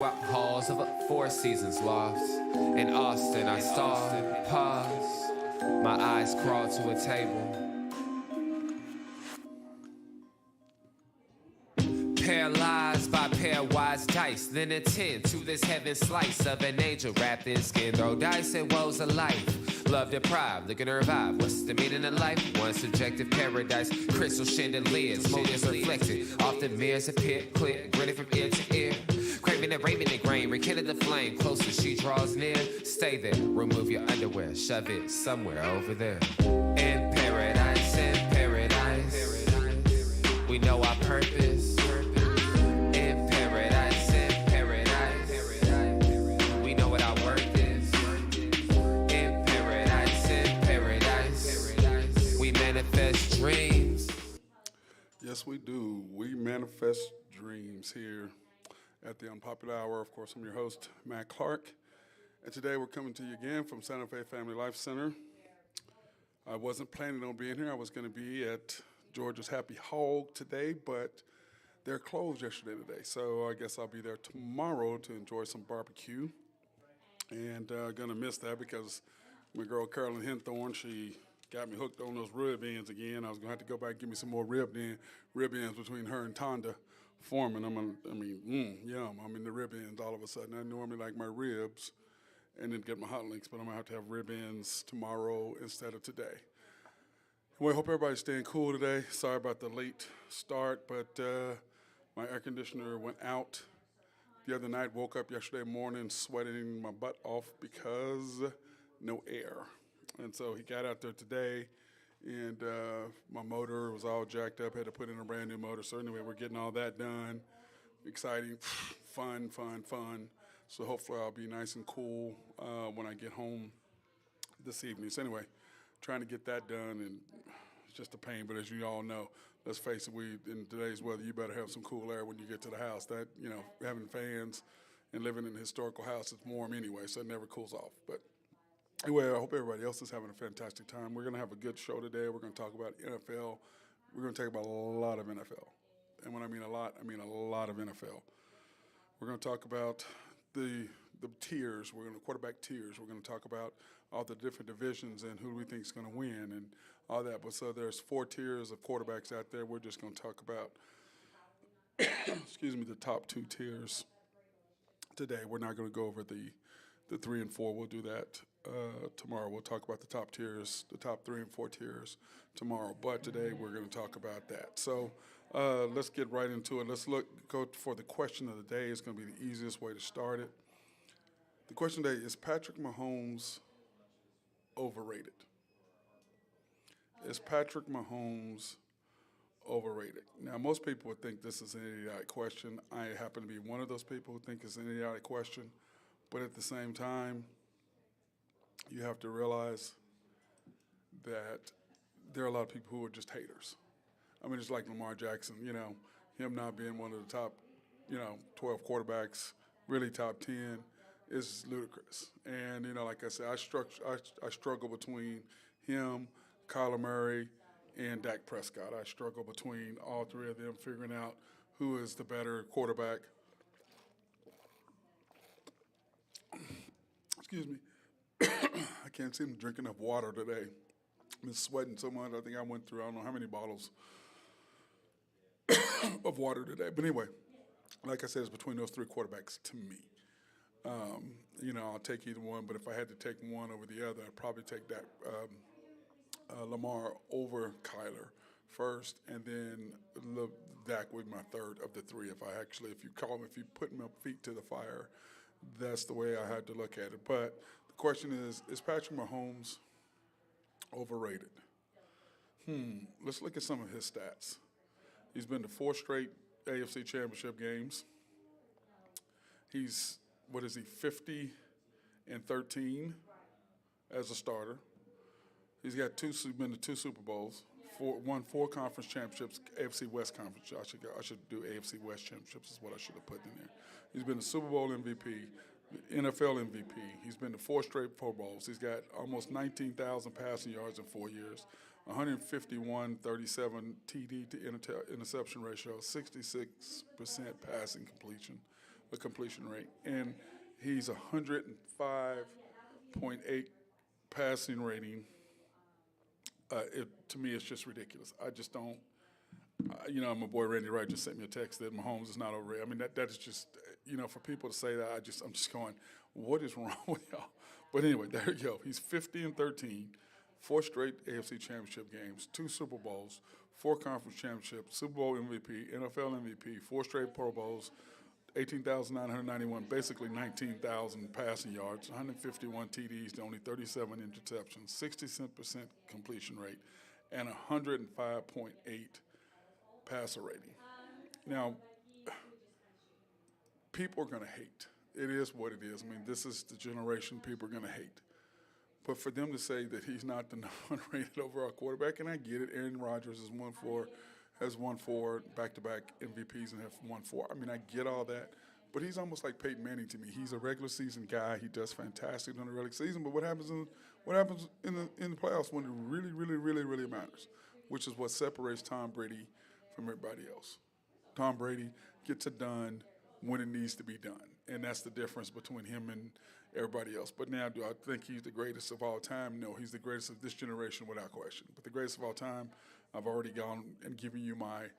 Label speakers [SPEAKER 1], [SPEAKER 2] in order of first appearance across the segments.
[SPEAKER 1] Halls of a Four Seasons loft. In Austin, I stall, pause. My eyes crawl to a table. Paralyzed by pairwise dice, then attend to this heaven slice of an angel wrapped in skin. Throw dice and woes of life. Love deprived, looking to revive. What's the meaning of life? One subjective paradise. Crystal chandeliers, motives reflected. Often mirrors appear clear, grinning from ear to ear. Craving and raving the grain, rekindle the flame. Closer she draws near. Stay there, remove your underwear, shove it somewhere over there. In paradise, we know our purpose. In paradise, we know what our worth is. In paradise, we manifest dreams.
[SPEAKER 2] Yes, we do. We manifest dreams here at the Unpopular Hour. Of course, I'm your host, Matt Clark. And today we're coming to you again from Santa Fe Family Life Center. I wasn't planning on being here. I was going to be at Georgia's Happy Hog today, but they're closed yesterday today. So I guess I'll be there tomorrow to enjoy some barbecue. And going to miss that because my girl Carolyn Henthorne, she got me hooked on those rib ends again. I was going to have to go back and give me some more rib ends between her and Tonda Foreman. Yum. I'm in the rib ends all of a sudden. I normally like my ribs and then get my hot links, but I'm going to have rib ends tomorrow instead of today. Well, I hope everybody's staying cool today. Sorry about the late start, but my air conditioner went out the other night. Woke up yesterday morning sweating my butt off because no air. And so he got out there today, and my motor was all jacked up. Had to put in a brand new motor. So anyway, we're getting all that done. Exciting, fun. So hopefully I'll be nice and cool when I get home this evening. So anyway, trying to get that done, and it's just a pain. But as you all know, let's face it, in today's weather, you better have some cool air when you get to the house. That, having fans and living in a historical house, it's warm anyway, so it never cools off. But anyway, I hope everybody else is having a fantastic time. We're going to have a good show today. We're going to talk about NFL. We're going to talk about a lot of NFL. And when I mean a lot of NFL. We're going to talk about the tiers. We're going to quarterback tiers. We're going to talk about all the different divisions and who we think is going to win and all that. But so there's 4 tiers of quarterbacks out there. We're just going to talk about, the top 2 tiers today. We're not going to go over the 3 and 4. We'll do that tomorrow. We'll talk about the top tiers, the top 3 and 4 tiers tomorrow. But today we're going to talk about that. So let's get right into it. Let's go for the question of the day. It's going to be the easiest way to start it. The question today is Patrick Mahomes overrated? Is Patrick Mahomes overrated? Now, most people would think this is an idiotic question. I happen to be one of those people who think it's an idiotic question. But at the same time, you have to realize that there are a lot of people who are just haters. I mean, it's like Lamar Jackson, him not being one of the top, 12 quarterbacks, really top 10, is ludicrous. And, like I said, I struggle between him, Kyler Murray, and Dak Prescott. I struggle between all 3 of them, figuring out who is the better quarterback. Excuse me. I can't seem to drink enough water today. I've been sweating so much. I think I went through, I don't know how many bottles of water today. But anyway, like I said, it's between those 3 quarterbacks to me. I'll take either one, but if I had to take one over the other, I'd probably take that Lamar over Kyler first, and then Dak would be my third of the 3. If you put my feet to the fire, that's the way I had to look at it. But the question is Patrick Mahomes overrated? Let's look at some of his stats. He's been to 4 straight AFC Championship games. He's, 50 and 13 as a starter. He's been to 2 Super Bowls, won 4 conference championships, AFC West Conference. I should do AFC West Championships is what I should have put in there. He's been the Super Bowl MVP, NFL MVP. He's been to 4 straight Pro Bowls. He's got almost 19,000 passing yards in 4 years, 151-37 TD to interception ratio, 66% passing completion, a completion rate, and he's 105.8 passing rating. To me, it's just ridiculous. I just don't. My boy Randy Wright just sent me a text that Mahomes is not overrated. I mean, that is just, for people to say that, I'm just going, what is wrong with y'all? But anyway, there you go. He's 50-13, four straight AFC Championship games, two Super Bowls, four conference championships, Super Bowl MVP, NFL MVP, four straight Pro Bowls, 18,991, basically 19,000 passing yards, 151 TDs to only 37 interceptions, 60% completion rate, and 105.8 passer rating. Now, people are going to hate. It is what it is. I mean, this is the generation people are going to hate. But for them to say that he's not the number one rated overall quarterback, and I get it, Aaron Rodgers has won four back-to-back MVPs and have won four. I mean, I get all that. But he's almost like Peyton Manning to me. He's a regular season guy. He does fantastic in the regular season. But what happens in the playoffs when it really, really, really, really matters, which is what separates Tom Brady from everybody else. Tom Brady gets it done when it needs to be done, and that's the difference between him and everybody else. But now, do I think he's the greatest of all time? No, he's the greatest of this generation without question. But the greatest of all time, I've already gone and given you my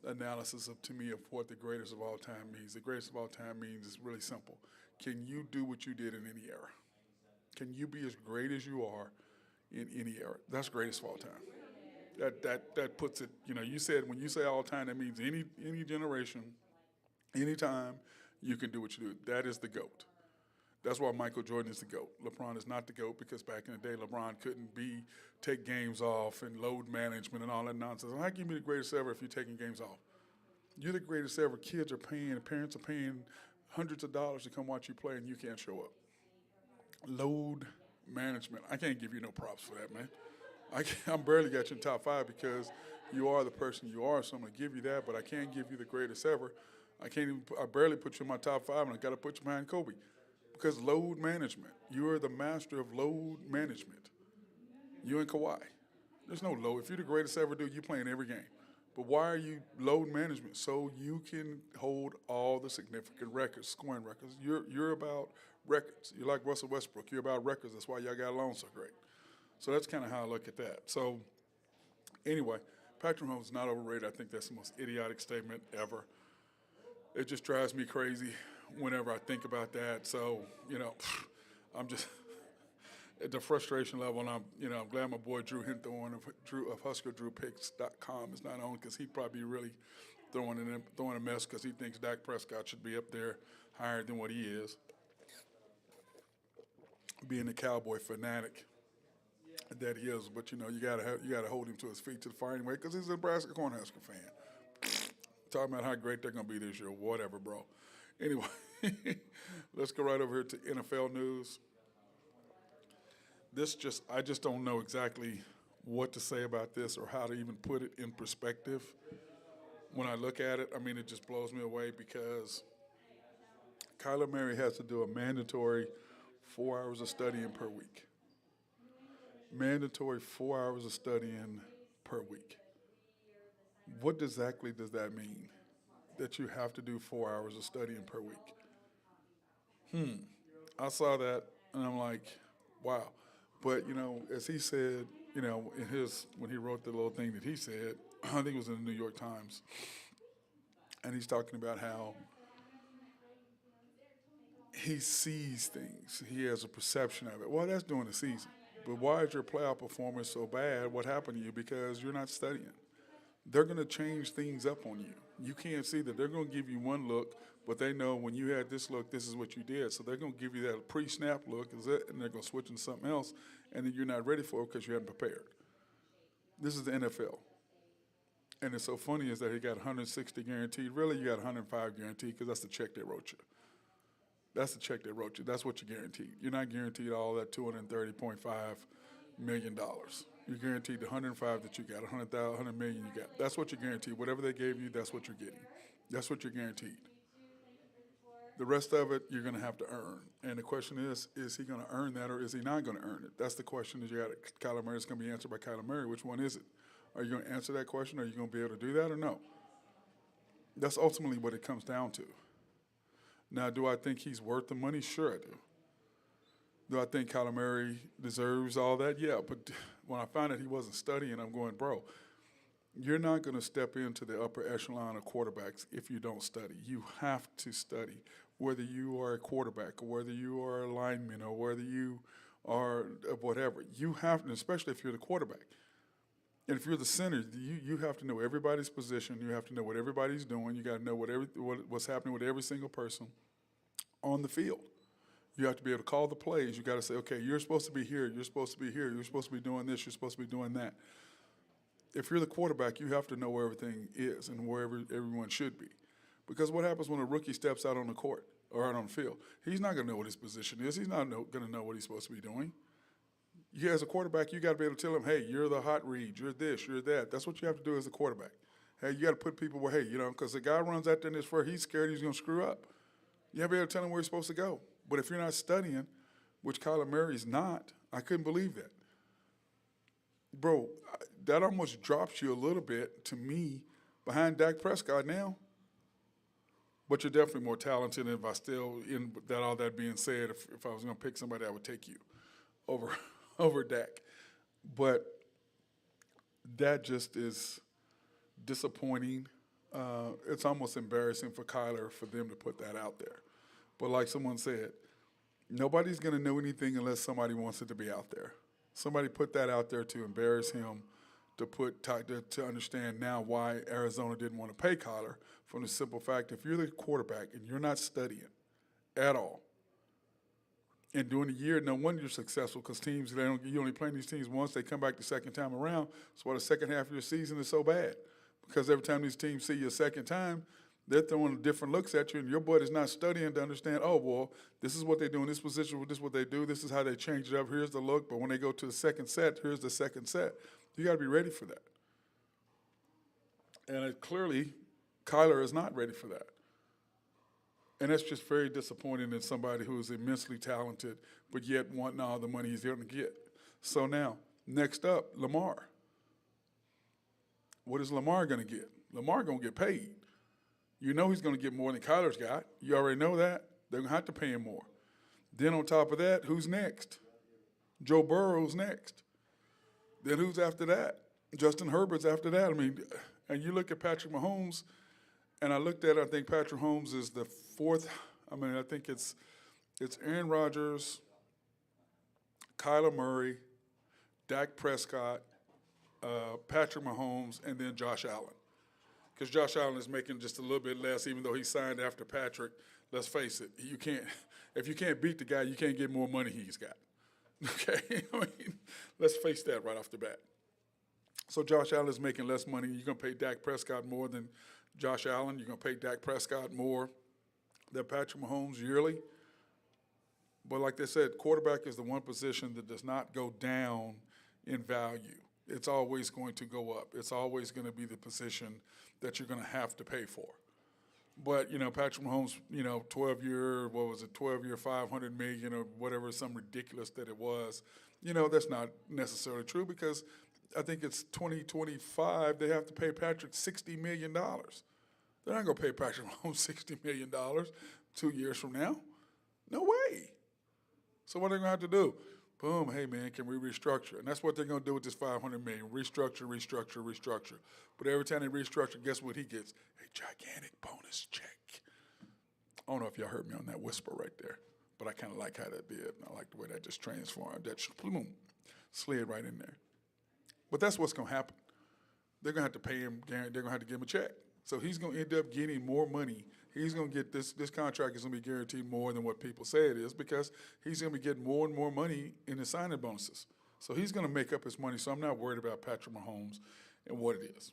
[SPEAKER 2] analysis to me of what the greatest of all time means. The greatest of all time means it's really simple. Can you do what you did in any era? Can you be as great as you are in any era? That's greatest of all time. That puts it. You said when you say all time, that means any generation, any time you can do what you do. That is the GOAT. That's why Michael Jordan is the GOAT. LeBron is not the GOAT because back in the day, LeBron couldn't take games off and load management and all that nonsense. How can you be the greatest ever if you're taking games off? You're the greatest ever. Kids are paying, parents are paying hundreds of dollars to come watch you play, and you can't show up. Load management. I can't give you no props for that, man. I'm barely got you in top five because you are the person you are, so I'm going to give you that, but I can't give you the greatest ever. I barely put you in my top five, and I got to put you behind Kobe. Because load management, you are the master of load management. You and Kawhi. There's no load. If you're the greatest ever, dude, you're playing every game. But why are you load management? So you can hold all the significant records, scoring records. You're about records. You're like Russell Westbrook. You're about records. That's why y'all got along so great. So that's kind of how I look at that. So anyway, Patrick Mahomes is not overrated. I think that's the most idiotic statement ever. It just drives me crazy whenever I think about that. So, I'm just at the frustration level, and I'm glad my boy Drew Hinthorn of HuskerDrewPicks.com is not on because he'd probably be really throwing a mess because he thinks Dak Prescott should be up there higher than what he is. Being the Cowboy fanatic that he is, but you gotta hold him to his feet to the fire anyway because he's a Nebraska Cornhusker fan. Talking about how great they're gonna be this year, whatever, bro. Anyway, let's go right over here to NFL news. I just don't know exactly what to say about this or how to even put it in perspective. When I look at it, I mean, it just blows me away because Kyler Murray has to do a mandatory 4 hours of studying per week. Mandatory 4 hours of studying per week. What exactly does that mean? That you have to do 4 hours of studying per week. I saw that and I'm like, wow. But as he said, when he wrote the little thing that he said, I think it was in the New York Times, and he's talking about how he sees things. He has a perception of it. Well, that's during the season. But why is your playoff performance so bad? What happened to you? Because you're not studying. They're going to change things up on you. You can't see that. They're going to give you one look, but they know when you had this look, this is what you did. So they're going to give you that pre-snap look, and they're going to switch into something else, and then you're not ready for it because you haven't prepared. This is the NFL. And it's so funny is that he got 160 guaranteed. Really, you got 105 guaranteed because that's the check they wrote you. That's the check they wrote you. That's what you're guaranteed. You're not guaranteed all that $230.5 million. You're guaranteed the 105 that you got, 100 million you got. That's what you're guaranteed. Whatever they gave you, that's what you're getting. That's what you're guaranteed. The rest of it, you're going to have to earn. And the question is he going to earn that or is he not going to earn it? That's the question that you got. Kyler Murray is going to be answered by Kyler Murray. Which one is it? Are you going to answer that question? Are you going to be able to do that or no? That's ultimately what it comes down to. Now, do I think he's worth the money? Sure I do. Do I think Kyler Murray deserves all that? Yeah, but when I found out he wasn't studying, I'm going, bro, you're not going to step into the upper echelon of quarterbacks if you don't study. You have to study, whether you are a quarterback or whether you are a lineman or whether you are whatever. You have to, especially if you're the quarterback. And if you're the center, you have to know everybody's position. You have to know what everybody's doing. You got to know what's happening with every single person on the field. You have to be able to call the plays. You got to say, okay, you're supposed to be here. You're supposed to be here. You're supposed to be doing this. You're supposed to be doing that. If you're the quarterback, you have to know where everything is and where everyone should be. Because what happens when a rookie steps out on the court or out on the field? He's not going to know what his position is. He's not going to know what he's supposed to be doing. You, as a quarterback, you got to be able to tell him, hey, you're the hot read. You're this. You're that. That's what you have to do as a quarterback. Hey, you got to put people where, hey, because the guy runs out there in this fur, he's scared he's going to screw up. You have to be able to tell him where he's supposed to go. But if you're not studying, which Kyler Murray's not, I couldn't believe that. Bro, that almost drops you a little bit, to me, behind Dak Prescott now. But you're definitely more talented. And if I still, in that all that being said, if I was going to pick somebody, I would take you over Dak. But that just is disappointing. It's almost embarrassing for Kyler for them to put that out there. But like someone said, nobody's going to know anything unless somebody wants it to be out there. Somebody put that out there to embarrass him, to understand now why Arizona didn't want to pay Kyler, from the simple fact, if you're the quarterback and you're not studying at all, and during the year, no wonder you're successful, because teams, you only play these teams once, they come back the second time around. That's why the second half of your season is so bad. Because every time these teams see you a second time, they're throwing different looks at you, and your boy is not studying to understand, oh, well, this is what they do in this position, this is what they do, this is how they change it up, here's the look, but when they go to the second set, here's the second set. You got to be ready for that. And clearly, Kyler is not ready for that. And that's just very disappointing in somebody who is immensely talented, but yet wanting all the money he's going to get. So now, next up, Lamar. What is Lamar going to get? Lamar going to get paid. You know he's going to get more than Kyler's got. You already know that. They're going to have to pay him more. Then on top of that, who's next? Joe Burrow's next. Then who's after that? Justin Herbert's after that. I mean, and you look at Patrick Mahomes, and I looked at it, I think Patrick Mahomes is the fourth. I mean, I think it's Aaron Rodgers, Kyler Murray, Dak Prescott, Patrick Mahomes, and then Josh Allen. Because Josh Allen is making just a little bit less, even though he signed after Patrick. Let's face it, if you can't beat the guy, you can't get more money he's got. Okay, I mean, let's face that right off the bat. So Josh Allen is making less money. You're going to pay Dak Prescott more than Josh Allen. You're going to pay Dak Prescott more than Patrick Mahomes yearly. But like they said, quarterback is the one position that does not go down in value. It's always going to go up. It's always going to be the position that you're going to have to pay for. But, Patrick Mahomes, 12-year, 500 million or whatever, some ridiculous that it was. That's not necessarily true, because I think it's 2025, they have to pay Patrick $60 million. They're not going to pay Patrick Mahomes $60 million 2 years from now. No way. So what are they going to have to do? Boom, hey, man, can we restructure? And that's what they're going to do with this $500 million, restructure. But every time they restructure, guess what he gets? A gigantic bonus check. I don't know if y'all heard me on that whisper right there, but I kind of like how that did. I like the way that just transformed. That boom, slid right in there. But that's what's going to happen. They're going to have to pay him. They're going to have to give him a check. So he's going to end up getting more money. He's going to get this contract is going to be guaranteed more than what people say it is, because he's going to be getting more and more money in his signing bonuses. So he's going to make up his money. So I'm not worried about Patrick Mahomes and what it is.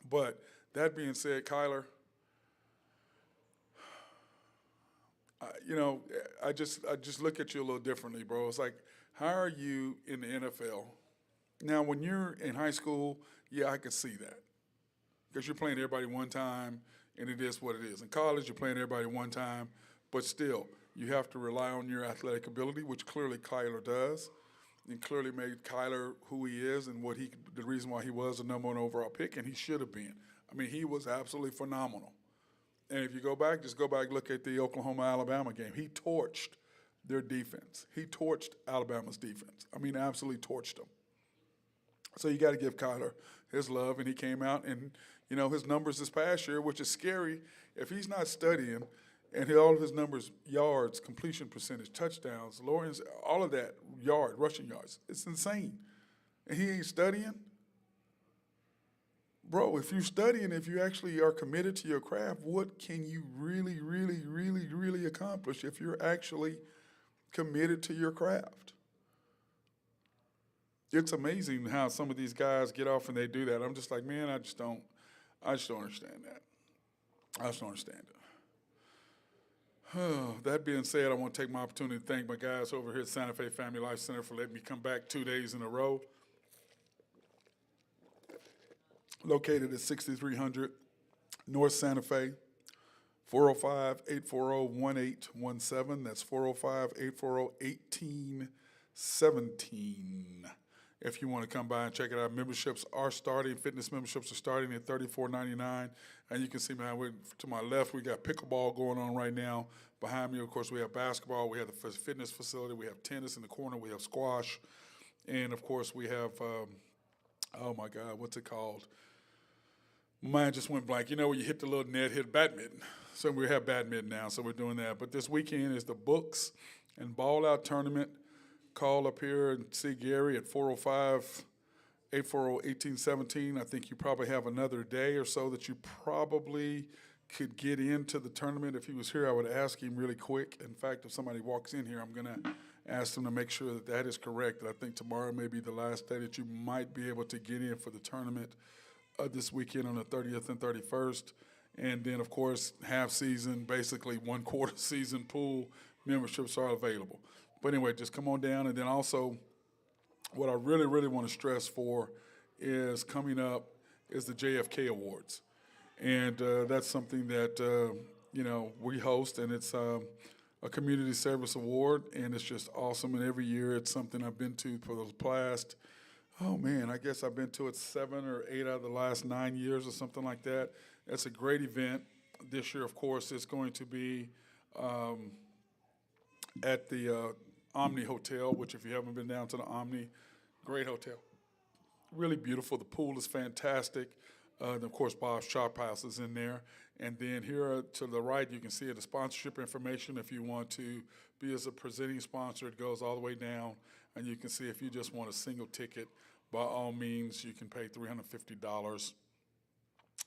[SPEAKER 2] But that being said, Kyler, I just look at you a little differently, bro. It's like, how are you in the NFL? Now, when you're in high school, yeah, I could see that, because you're playing everybody one time, and it is what it is. In college, you're playing everybody one time, but still, you have to rely on your athletic ability, which clearly Kyler does, and clearly made Kyler who he is and the reason why he was the number one overall pick, and he should have been. I mean, he was absolutely phenomenal. And if you go back, just go back, look at the Oklahoma-Alabama game. He torched their defense. He torched Alabama's defense. I mean, absolutely torched them. So you got to give Kyler his love, and he came out and, his numbers this past year, which is scary. If he's not studying, and all of his numbers, yards, completion percentage, touchdowns, Lawrence, all of that, rushing yards, it's insane. And he ain't studying. Bro, if you're studying, if you actually are committed to your craft, what can you really, really, really, really accomplish if you're actually committed to your craft? It's amazing how some of these guys get off and they do that. I'm just like, man, I just don't understand that. I just don't understand it. That being said, I want to take my opportunity to thank my guys over here at Santa Fe Family Life Center for letting me come back 2 days in a row. Located at 6300 North Santa Fe, 405-840-1817. That's 405-840-1817. If you want to come by and check it out, memberships are starting. Fitness memberships are starting at $34.99. And you can see to my left, we got pickleball going on right now. Behind me, of course, we have basketball. We have the fitness facility. We have tennis in the corner. We have squash. And, of course, we have, oh, my God, what's it called? Mine just went blank. Where you hit the little net, hit badminton. So we have badminton now, so we're doing that. But this weekend is the Books and Ball Out Tournament. Call up here and see Gary at 405-840-1817. I think you probably have another day or so that you probably could get into the tournament. If he was here, I would ask him really quick. In fact, if somebody walks in here, I'm going to ask them to make sure that that is correct. And I think tomorrow may be the last day that you might be able to get in for the tournament this weekend on the 30th and 31st. And then, of course, half season, basically 1/4 season pool memberships are available. But anyway, just come on down. And then also, what I really, really want to stress for is coming up is the JFK Awards. And that's something that, we host, and it's a community service award, and it's just awesome. And every year it's something I've been to for those past, I guess I've been to it 7 or 8 out of the last 9 years or something like that. It's a great event. This year, of course, it's going to be at the Omni Hotel, which if you haven't been down to the Omni, great hotel. Really beautiful. The pool is fantastic. And of course, Bob's Chop House is in there. And then here to the right, you can see the sponsorship information. If you want to be as a presenting sponsor, it goes all the way down. And you can see if you just want a single ticket, by all means, you can pay $350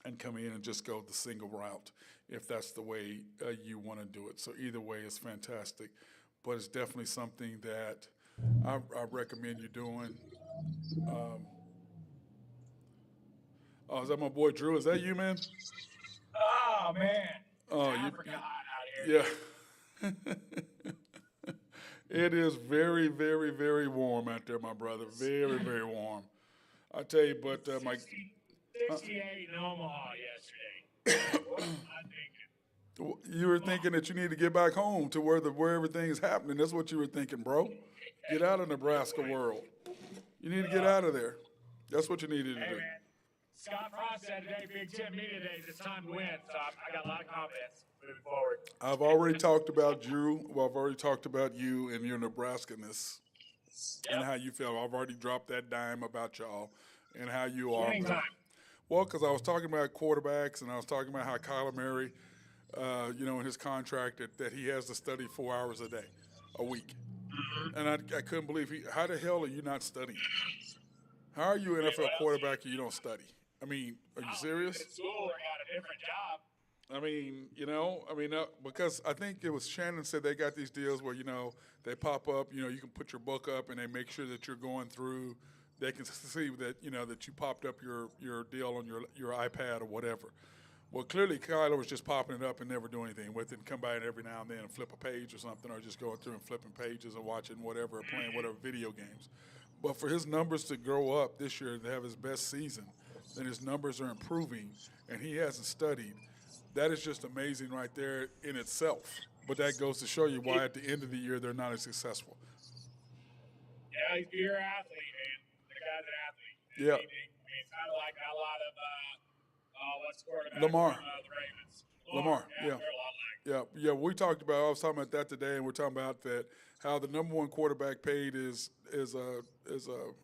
[SPEAKER 2] and come in and just go the single route if that's the way you want to do it. So either way is fantastic. But it's definitely something that I recommend you doing. Is that my boy Drew? Is that you, man?
[SPEAKER 3] Oh, man.
[SPEAKER 2] Oh,
[SPEAKER 3] it's Africa hot out here.
[SPEAKER 2] Yeah. It is very, very, very warm out there, my brother. Very, very warm. I tell you, but
[SPEAKER 3] 68 in Omaha yesterday. What was I thinking?
[SPEAKER 2] You were thinking that you need to get back home to where everything is happening. That's what you were thinking, bro. Get out of Nebraska world. You need to get out of there. That's what you needed to
[SPEAKER 3] Hey,
[SPEAKER 2] do.
[SPEAKER 3] man. Scott Frost said today, Big Ten Media Days, it's time to win. So I got a lot of confidence moving forward.
[SPEAKER 2] I've already talked about Drew. Well, I've already talked about you and your Nebraska-ness and how you feel. I've already dropped that dime about y'all and how you are.
[SPEAKER 3] Winning time.
[SPEAKER 2] Well, because I was talking about quarterbacks and I was talking about how Kyler Murray, in his contract that he has to study 4 hours a week. And I couldn't believe how the hell are you not studying? How are you an NFL quarterback and you don't study? I mean, are you serious?
[SPEAKER 3] At school or got a different job.
[SPEAKER 2] Because I think it was Shannon said they got these deals where, they pop up, you can put your book up and they make sure that you're going through, they can see that, that you popped up your deal on your iPad or whatever. Well, clearly Kyler was just popping it up and never doing anything with it and come by it every now and then and flip a page or something, or just going through and flipping pages or watching whatever, or playing whatever video games. But for his numbers to grow up this year and to have his best season, and his numbers are improving, and he hasn't studied, that is just amazing right there in itself. But that goes to show you why at the end of the year they're not as successful.
[SPEAKER 3] Yeah, he's a pure athlete, man. The guy's an athlete.
[SPEAKER 2] Yeah.
[SPEAKER 3] It's kind of like a lot of What's the quarterback
[SPEAKER 2] Lamar.
[SPEAKER 3] from the Ravens?
[SPEAKER 2] Lamar,
[SPEAKER 3] Yeah,
[SPEAKER 2] yeah.
[SPEAKER 3] they're a lot like.
[SPEAKER 2] Yeah. We talked about. I was talking about that today, and we're talking about that how the number one quarterback paid is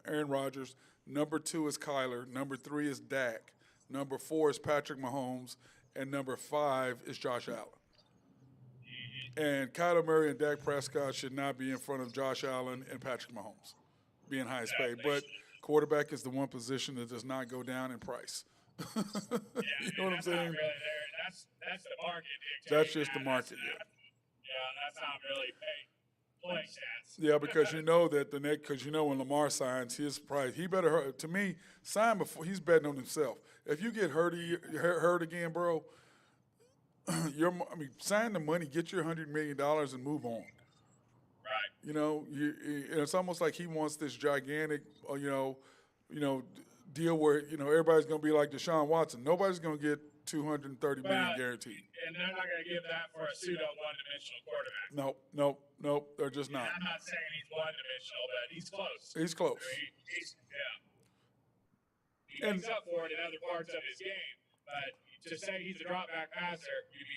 [SPEAKER 2] Aaron Rodgers. Number 2 is Kyler. Number 3 is Dak. Number 4 is Patrick Mahomes, and number 5 is Josh Allen. And Kyler Murray and Dak Prescott should not be in front of Josh Allen and Patrick Mahomes, being highest paid. But quarterback is the one position that does not go down in price. You know what I'm saying?
[SPEAKER 3] Not really there. That's the market dictating.
[SPEAKER 2] That's just the market, yeah.
[SPEAKER 3] That's not really play stats.
[SPEAKER 2] Yeah, because you know that when Lamar signs, his price, he better, to me, sign before he's betting on himself. If you get hurt again, bro, sign the money, get your $100 million and move on.
[SPEAKER 3] Right.
[SPEAKER 2] You know, it's almost like he wants this gigantic, deal where everybody's going to be like Deshaun Watson. Nobody's going to get $230 million guaranteed.
[SPEAKER 3] And they're not going to give that for a pseudo one-dimensional quarterback.
[SPEAKER 2] Nope. They're just not.
[SPEAKER 3] I'm not saying he's one-dimensional, but he's close.
[SPEAKER 2] He's close.
[SPEAKER 3] He makes up for it in other parts of his game, but to say he's a drop-back passer, you'd be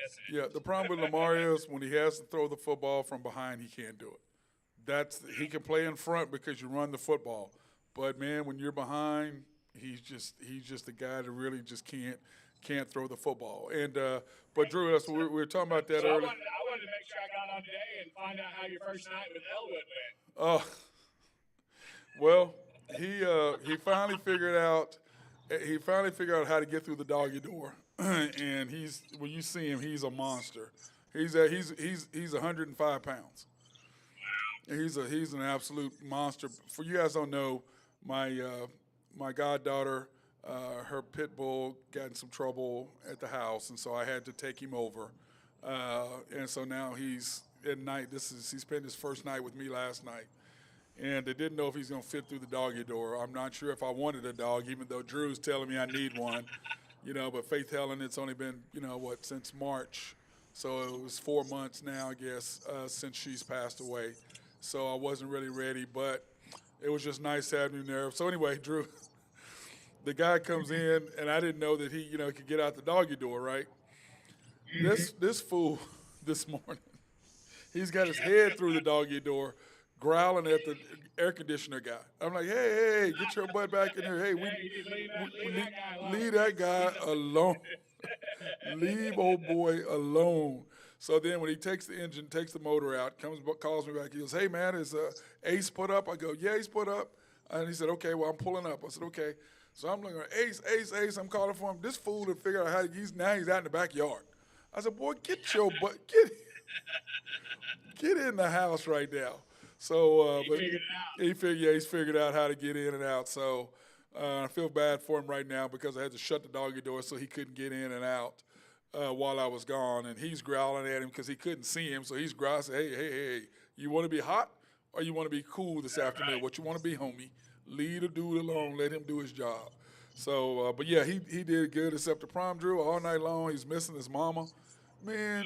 [SPEAKER 3] missing it.
[SPEAKER 2] Yeah, the problem with Lamar is when he has to throw the football from behind, he can't do it. He can play in front because you run the football, but man, when you're behind, he's just a guy that really just can't throw the football. And but Drew, that's what we were talking about that earlier.
[SPEAKER 3] I wanted to make sure I got on today and find out how your first night with Elwood went.
[SPEAKER 2] Well, he finally figured out. He finally figured out how to get through the doggy door, and when you see him, he's a monster. He's 105 pounds. He's an absolute monster. For you guys don't know, my goddaughter, her pit bull got in some trouble at the house, and so I had to take him over. And so now he's at night. He spent his first night with me last night. And they didn't know if he's going to fit through the doggy door. I'm not sure if I wanted a dog, even though Drew's telling me I need one. But Faith Helen, it's only been, since March. So it was 4 months now, I guess, since she's passed away. So I wasn't really ready, but it was just nice having him there. So anyway, Drew, the guy comes in, and I didn't know that he, could get out the doggy door, right? This fool this morning, he's got his head through the doggy door, growling at the air conditioner guy. I'm like, hey, get your butt back in here. Hey, leave that guy alone. Leave old boy alone. So then when he takes the motor out, calls me back. He goes, hey, man, is Ace put up? I go, yeah, he's put up. And he said, okay, well, I'm pulling up. I said, okay. So I'm looking, Ace, I'm calling for him. This fool to figure out how he's out in the backyard. I said, boy, get your butt, get in the house right now. So, he's figured out how to get in and out. So, I feel bad for him right now because I had to shut the doggy door so he couldn't get in and out while I was gone. And he's growling at him because he couldn't see him. So he's growling, hey, you want to be hot or you want to be cool this afternoon? Right. What you want to be, homie? Leave the dude alone. Let him do his job. So, but yeah, he did good except the prom, Drew, all night long. He's missing his mama. Man,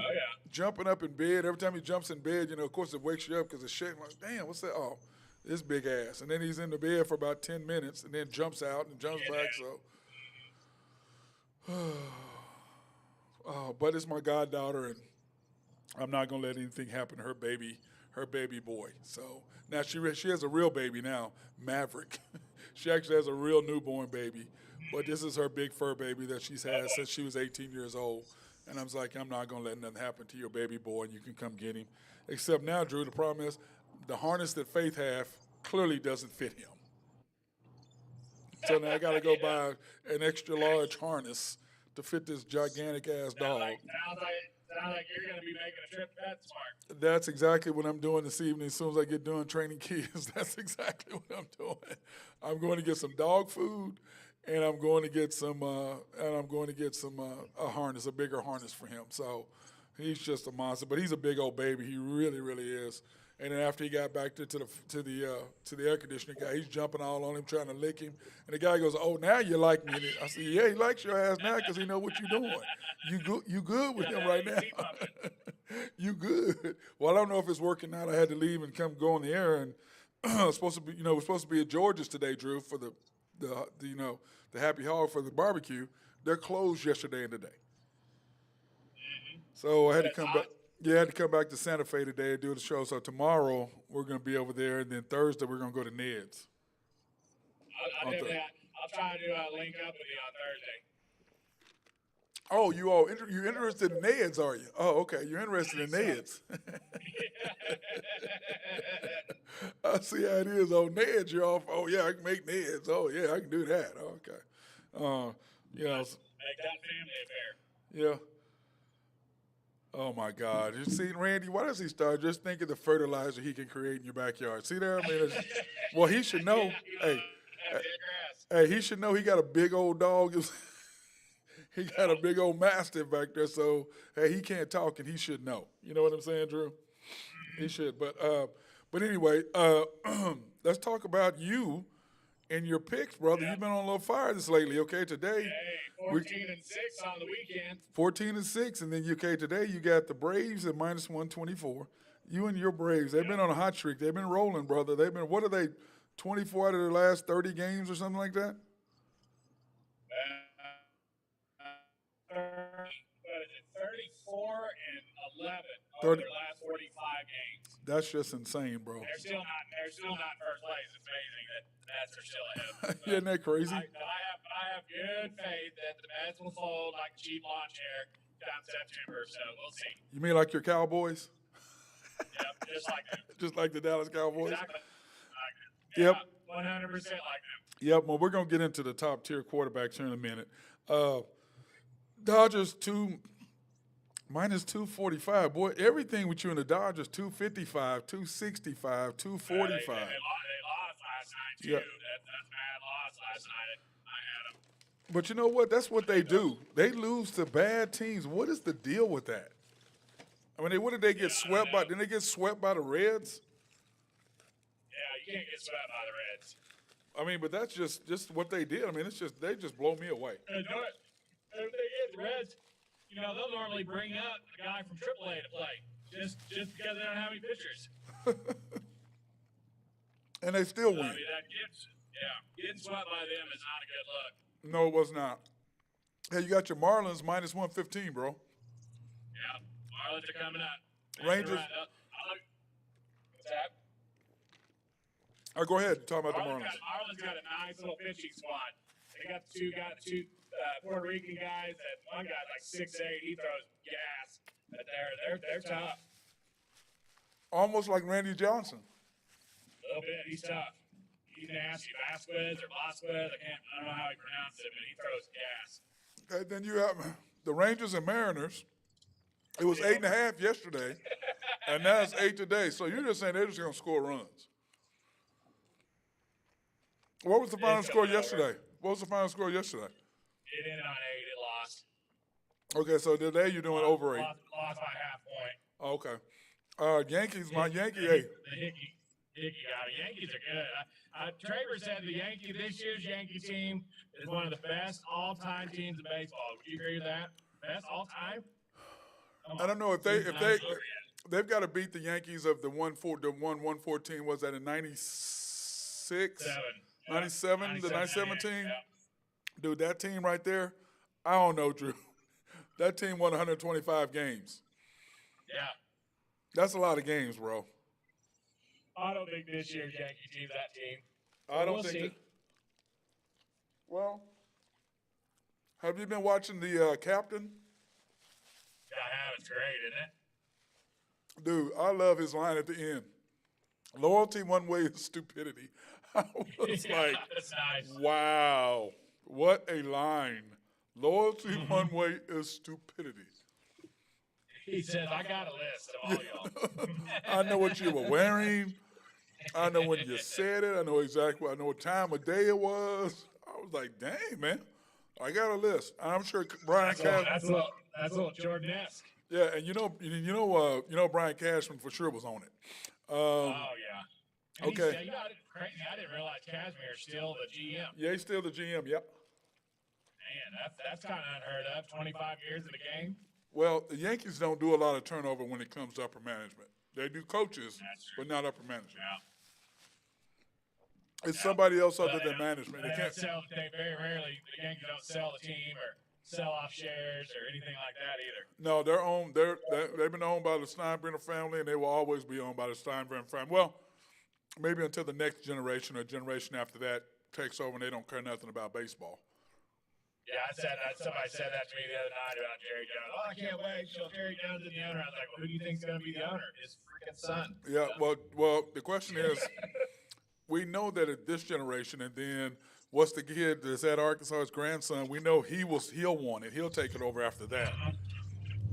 [SPEAKER 2] jumping up in bed. Every time he jumps in bed, of course it wakes you up because it's shaking. Like, damn, what's that? Oh, this big ass. And then he's in the bed for about 10 minutes and then jumps out and jumps back. So, but it's my goddaughter, and I'm not going to let anything happen to her baby boy. So now she has a real baby now, Maverick. She actually has a real newborn baby. But this is her big fur baby that she's had since she was 18 years old. And I was like, I'm not going to let nothing happen to your baby boy, and you can come get him. Except now, Drew, the problem is the harness that Faith have clearly doesn't fit him. So now I got to go buy an extra large harness to fit this gigantic-ass dog.
[SPEAKER 3] Sounds like you're going to be making a trip to PetSmart.
[SPEAKER 2] That's exactly what I'm doing this evening. As soon as I get done training kids, that's exactly what I'm doing. I'm going to get some dog food. And I'm going to get a harness, a bigger harness for him. So he's just a monster, but he's a big old baby. He really, really is. And then after he got back to the air conditioner guy, he's jumping all on him, trying to lick him. And the guy goes, "Oh, now you like me?" And I said, "Yeah, he likes your ass now because he know what you're doing. You good with him right now? You good?" Well, I don't know if it's working out. I had to leave and go on the air, and we're supposed to be at George's today, Drew, for the the Happy Hog for the barbecue, they're closed yesterday and today. So I had to come back. Yeah, I had to come back to Santa Fe today and do the show. So tomorrow we're going to be over there, and then Thursday we're going to go to Ned's.
[SPEAKER 3] I'll do that. I'll try to link up with you on Thursday.
[SPEAKER 2] Oh, you interested in Ned's, are you? Oh, okay. You're interested in Ned's. I see how it is on Ned's. You're off. Oh, yeah, I can make Ned's. Oh, yeah, I can do that. Okay.
[SPEAKER 3] Make that family affair.
[SPEAKER 2] Yeah. Oh, my God. You see, Randy, why does he start just thinking the fertilizer he can create in your backyard? See there? I mean, well, he should know. Hey, he should know he got a big old dog. He got a big old mastiff back there, so, hey, he can't talk, and he should know. You know what I'm saying, Drew? He should. But anyway, let's talk about you and your picks, brother. You've been on a little fire this lately, okay? Today.
[SPEAKER 3] Hey, 14-6 on the weekend.
[SPEAKER 2] 14-6, and then today you got the Braves at -124. You and your Braves, they've been on a hot streak. They've been rolling, brother. What are they, 24 out of their last 30 games or something like that?
[SPEAKER 3] 34 and 11 over their last 45 games.
[SPEAKER 2] That's just insane, bro.
[SPEAKER 3] They're still not first place. It's amazing that the Mets are still ahead.
[SPEAKER 2] Isn't that crazy?
[SPEAKER 3] I have good faith that the Mets will fold like a cheap lawn chair down September, so we'll see.
[SPEAKER 2] You mean like your Cowboys?
[SPEAKER 3] Yep, just like them.
[SPEAKER 2] Just like the Dallas Cowboys?
[SPEAKER 3] Exactly.
[SPEAKER 2] Yep.
[SPEAKER 3] 100% like them.
[SPEAKER 2] Yep, well, we're going to get into the top-tier quarterbacks here in a minute. Dodgers -245. Boy, everything with you in the Dodgers, 255, 265, 245.
[SPEAKER 3] They lost last night, too.
[SPEAKER 2] Yeah.
[SPEAKER 3] That's a bad loss last night. I had them.
[SPEAKER 2] But you know what? That's what they do. They lose to bad teams. What is the deal with that? I mean, what did they get swept by? Didn't they get swept by the Reds?
[SPEAKER 3] Yeah, you can't get swept by the Reds.
[SPEAKER 2] I mean, but that's just what they did. I mean, they just blow me away.
[SPEAKER 3] If they get the Reds, they'll normally bring up a guy from AAA to play just because they don't have any pitchers.
[SPEAKER 2] And they still win.
[SPEAKER 3] I mean, getting swept by them is not a good look.
[SPEAKER 2] No, it was not. Hey, you got your Marlins -115, bro.
[SPEAKER 3] Yeah, Marlins are coming up.
[SPEAKER 2] Rangers.
[SPEAKER 3] What's that?
[SPEAKER 2] Go ahead. Talk about the Marlins.
[SPEAKER 3] Marlins got a nice little pitching squad. They got two Puerto Rican guys. That one guy's like 6'8". He throws gas. But they're tough.
[SPEAKER 2] Almost like Randy Johnson.
[SPEAKER 3] A little bit. He's tough. He's nasty. Vasquez. I don't know how he pronounces it, but he throws gas.
[SPEAKER 2] Okay, then you have the Rangers and Mariners. It was 8.5 yesterday, and now it's 8 today. So you're just saying they're just going to score runs. What was the final score yesterday? What was the final score yesterday?
[SPEAKER 3] It ended on 8. It lost.
[SPEAKER 2] Okay, so today you're doing over 8.
[SPEAKER 3] Lost by half point.
[SPEAKER 2] Yankees, my Yankee,
[SPEAKER 3] The Hickey got it. Yankees are good. Traver said this year's Yankee team is one of the best all-time teams in baseball. Would you agree with that? Best all-time?
[SPEAKER 2] I don't know if they've got to beat the Yankees of the 114. Was that in 96? 97, the 97 team?
[SPEAKER 3] Yeah.
[SPEAKER 2] Dude, that team right there, I don't know, Drew. That team won 125 games.
[SPEAKER 3] Yeah.
[SPEAKER 2] That's a lot of games, bro.
[SPEAKER 3] I don't think this year's Yankee team's that team.
[SPEAKER 2] I don't
[SPEAKER 3] We'll
[SPEAKER 2] think
[SPEAKER 3] see.
[SPEAKER 2] that. Well, have you been watching the Captain?
[SPEAKER 3] Yeah, I have. It's great, isn't it?
[SPEAKER 2] Dude, I love his line at the end. Loyalty one way is stupidity. I was like,
[SPEAKER 3] That's nice.
[SPEAKER 2] wow, what a line. Loyalty one way is stupidity.
[SPEAKER 3] He says, I got a list of all y'all.
[SPEAKER 2] I know what you were wearing. I know when you said it. I know what time of day it was. I was like, dang, man. I got a list. I'm sure Brian Cashman.
[SPEAKER 3] That's a little Jordan-esque.
[SPEAKER 2] Yeah, and you know, Brian Cashman for sure was on it.
[SPEAKER 3] Oh, yeah. And
[SPEAKER 2] Okay.
[SPEAKER 3] I didn't realize Cashmere's still the GM.
[SPEAKER 2] Yeah, he's still the GM. Yep.
[SPEAKER 3] Man, that's kind of unheard of. 25 years in the game.
[SPEAKER 2] Well, the Yankees don't do a lot of turnover when it comes to upper management. They do coaches,
[SPEAKER 3] That's true.
[SPEAKER 2] but not upper management. It's somebody else other
[SPEAKER 3] But
[SPEAKER 2] than management. They
[SPEAKER 3] they
[SPEAKER 2] can't.
[SPEAKER 3] don't sell. They very rarely the Yankees don't sell the team or sell off shares or anything like that either.
[SPEAKER 2] No, they're owned. They've been owned by the Steinbrenner family, and they will always be owned by the Steinbrenner family. Well, maybe until the next generation or generation after that takes over, and they don't care nothing about baseball.
[SPEAKER 3] Yeah, I said that. Somebody said that to me the other night about Jerry Jones. Oh, I can't wait till Jerry Jones is the owner. I was like, well, who do you think's going to be the owner? His freaking son.
[SPEAKER 2] Yeah. Well, the question is, we know that at this generation, and then what's the kid that's at Arkansas, his grandson? We know he'll want it. He'll take it over after that.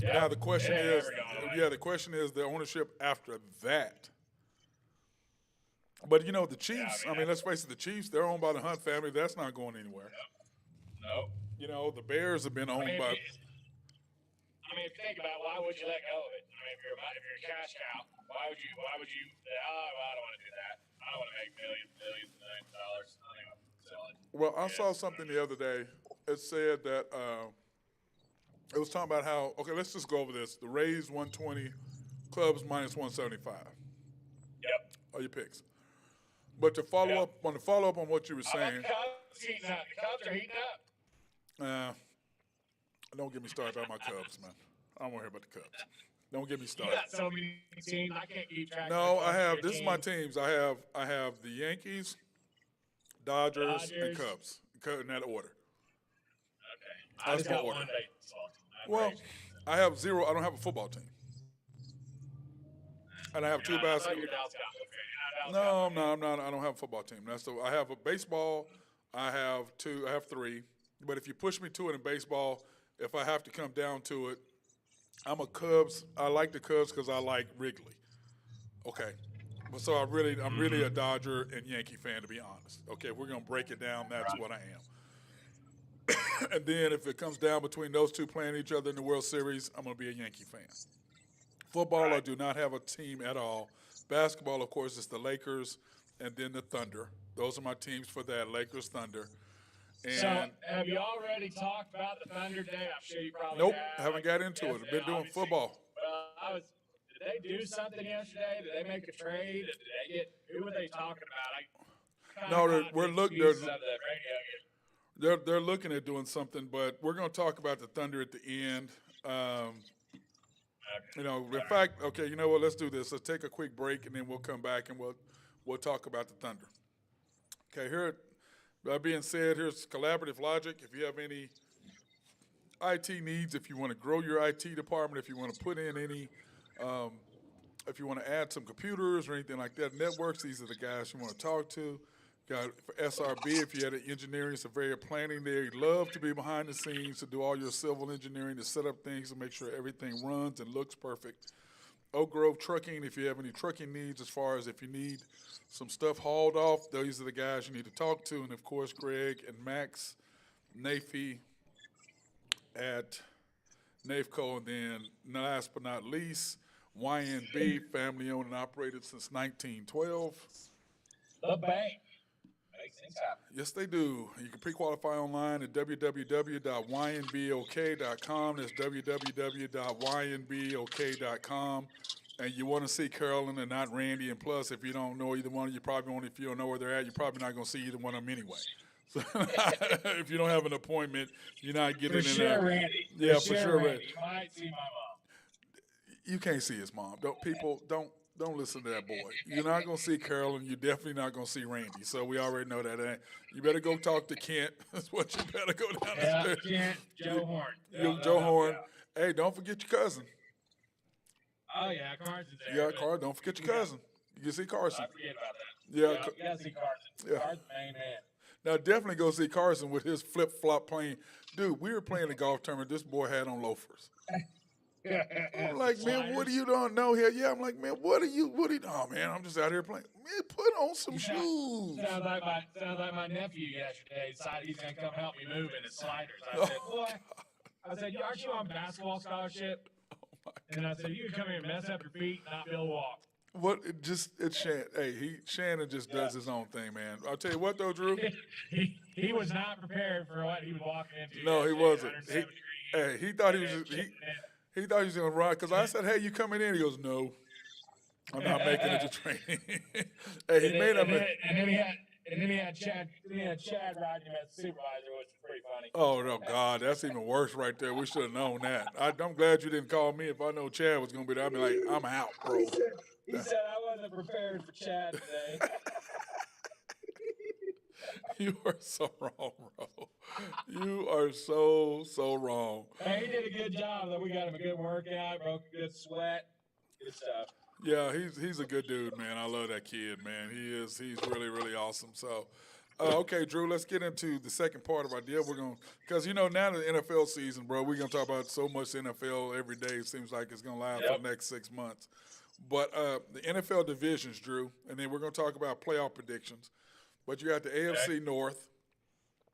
[SPEAKER 3] Yeah.
[SPEAKER 2] Now the question
[SPEAKER 3] It ain't
[SPEAKER 2] is,
[SPEAKER 3] never going away.
[SPEAKER 2] the question is the ownership after that. But the Chiefs.
[SPEAKER 3] I mean,
[SPEAKER 2] let's face it, the Chiefs. They're owned by the Hunt family. That's not going anywhere.
[SPEAKER 3] No.
[SPEAKER 2] The Bears have been owned by.
[SPEAKER 3] If you think about it, why would you let go of it? If you're a cash cow, why would you? Well, I don't want to do that. I don't want to make millions of dollars. I think I'm selling.
[SPEAKER 2] Well, I saw something the other day. It said that it was talking about how. Okay, let's just go over this. The Rays 120, Cubs minus 175.
[SPEAKER 3] Yep.
[SPEAKER 2] Are your picks? But to follow up on what you were saying.
[SPEAKER 3] The Cubs heating up. The Cubs are heating up.
[SPEAKER 2] Don't get me started about my Cubs, man. I don't want to hear about the Cubs. Don't get me
[SPEAKER 3] You
[SPEAKER 2] started.
[SPEAKER 3] got so many teams. I can't keep track.
[SPEAKER 2] No,
[SPEAKER 3] of
[SPEAKER 2] I have.
[SPEAKER 3] your
[SPEAKER 2] This is my
[SPEAKER 3] teams.
[SPEAKER 2] teams. I have the Yankees, Dodgers, and Cubs in that order.
[SPEAKER 3] Okay. I
[SPEAKER 2] That's
[SPEAKER 3] just
[SPEAKER 2] my
[SPEAKER 3] got
[SPEAKER 2] order.
[SPEAKER 3] one baseball team.
[SPEAKER 2] Well, I have zero. I don't have a football team, and I have two basketball. No, I'm not. I don't have a football team. I have a baseball. I have two. I have three. But if you push me to it in baseball, if I have to come down to it, I'm a Cubs. I like the Cubs because I like Wrigley. Okay. But so I'm really a Dodger and Yankee fan, to be honest. Okay, if we're gonna break it down, that's what I am. And then if it comes down between those two playing each other in the World Series, I'm gonna be a Yankee fan. Football, I do not have a team at all. Basketball, of course, is the Lakers and then the Thunder. Those are my teams for that, Lakers, Thunder. And
[SPEAKER 3] So, have you already talked about the Thunder Day? I'm sure you probably
[SPEAKER 2] nope,
[SPEAKER 3] have.
[SPEAKER 2] haven't got into it. I've been doing
[SPEAKER 3] Obviously.
[SPEAKER 2] football.
[SPEAKER 3] Well, did they do something yesterday? Did they make a trade? Did they get? Who were they talking about?
[SPEAKER 2] They're looking at doing something, but we're going to talk about the Thunder at the end. In fact, okay, you know what? Let's do this. Let's take a quick break, and then we'll come back and we'll talk about the Thunder. Okay, that being said, here's Collaborative Logic. If you have any IT needs, if you want to grow your IT department, if you want to put in any, if you want to add some computers or anything like that, networks, these are the guys you want to talk to. Got for SRB, if you had an engineering, surveyor, planning there, you'd love to be behind the scenes to do all your civil engineering, to set up things, to make sure everything runs and looks perfect. Oak Grove Trucking, if you have any trucking needs, as far as if you need some stuff hauled off, these are the guys you need to talk to. And, of course, Greg and Max Nafee at NAFCO. And then last but not least, YNB, family owned and operated since 1912.
[SPEAKER 3] The bank makes things happen.
[SPEAKER 2] Yes, they do. You can pre-qualify online at www.ynbok.com. That's www.ynbok.com. And you want to see Carolyn and not Randy. And plus, if you don't know either one, you probably won't. If you don't know where they're at, you're probably not going to see either one of them anyway. So if you don't have an appointment, you're not getting in there.
[SPEAKER 3] Randy.
[SPEAKER 2] Yeah, for sure, Randy.
[SPEAKER 3] You might see my mom.
[SPEAKER 2] You can't see his mom. Don't listen to that boy. You're not going to see Carolyn. You're definitely not going to see Randy. So we already know that. You better go talk to Kent. That's what you better go down the stairs.
[SPEAKER 3] Kent, Joe Horn.
[SPEAKER 2] Joe Horn. Yeah. Hey, don't forget your cousin.
[SPEAKER 3] Oh, yeah, Carson's there.
[SPEAKER 2] Yeah, Carson. Don't forget your cousin. You can see Carson.
[SPEAKER 3] I forget about that.
[SPEAKER 2] Yeah.
[SPEAKER 3] You got to see Carson.
[SPEAKER 2] Yeah.
[SPEAKER 3] Carson's the main man.
[SPEAKER 2] Now, definitely go see Carson with his flip-flop playing. Dude, we were playing a golf tournament. This boy had on loafers. I'm like, man, what are you doing? No, here. Yeah, I'm like, man, what are you? Oh, man, I'm just out here playing. Man, put on some shoes.
[SPEAKER 3] Sounds like my nephew yesterday decided he's going to come help me move in his sliders. I said, boy, aren't you on basketball scholarship? And I said, you can come here and mess up your feet and not be able to walk.
[SPEAKER 2] It's Shannon. Hey, Shannon just does his own thing, man. I'll tell you what, though, Drew.
[SPEAKER 3] he was not prepared for what he was walking into.
[SPEAKER 2] No, he wasn't. He thought he was he thought he was going to ride. Because I said, hey, you coming in? He goes, no. I'm not making it to training. Hey, he made up.
[SPEAKER 3] And then And then he had Chad. Then he had Chad riding him as supervisor, which was pretty funny.
[SPEAKER 2] Oh, no, God, that's even worse right there. We should have known that. I'm glad you didn't call me. If I know Chad was going to be there, I'd be like, I'm out, bro.
[SPEAKER 3] He said I wasn't prepared for Chad today.
[SPEAKER 2] You are so wrong, bro. You are so wrong.
[SPEAKER 3] Hey, he did a good job. Though we got him a good workout, broke a good sweat, good stuff.
[SPEAKER 2] Yeah, he's a good dude, man. I love that kid, man. He's really awesome. So, okay, Drew, let's get into the second part of our deal. We're going because now the NFL season, bro. We're gonna talk about so much NFL every day. It seems like it's gonna last for the next 6 months. But the NFL divisions, Drew, and then we're gonna talk about playoff predictions. But you got the AFC North,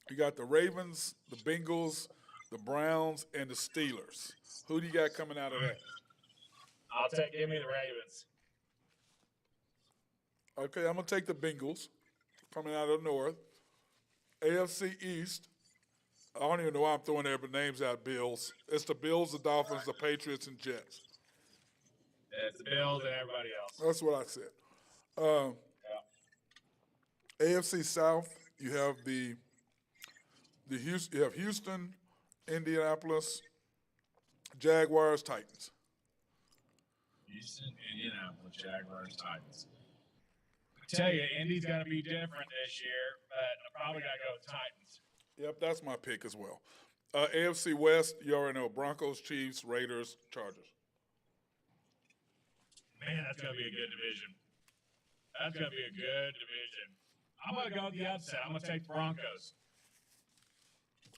[SPEAKER 2] you got the Ravens, the Bengals, the Browns, and the Steelers. Who do you got coming out of that?
[SPEAKER 3] Give me the Ravens.
[SPEAKER 2] Okay, I'm going to take the Bengals coming out of the North. AFC East, I don't even know why I'm throwing their names out, Bills. It's the Bills, the Dolphins, the Patriots, and Jets.
[SPEAKER 3] It's the Bills and everybody else.
[SPEAKER 2] That's what I said. AFC South, you have Houston, Indianapolis, Jaguars, Titans.
[SPEAKER 3] Houston, Indianapolis, Jaguars, Titans. I tell you, Indy's going to be different this year, but I probably got to go with Titans.
[SPEAKER 2] Yep, that's my pick as well. AFC West, you already know, Broncos, Chiefs, Raiders, Chargers.
[SPEAKER 3] Man, that's going to be a good division. That's going to be a good division. I'm going to go with the upset. I'm going to take the Broncos.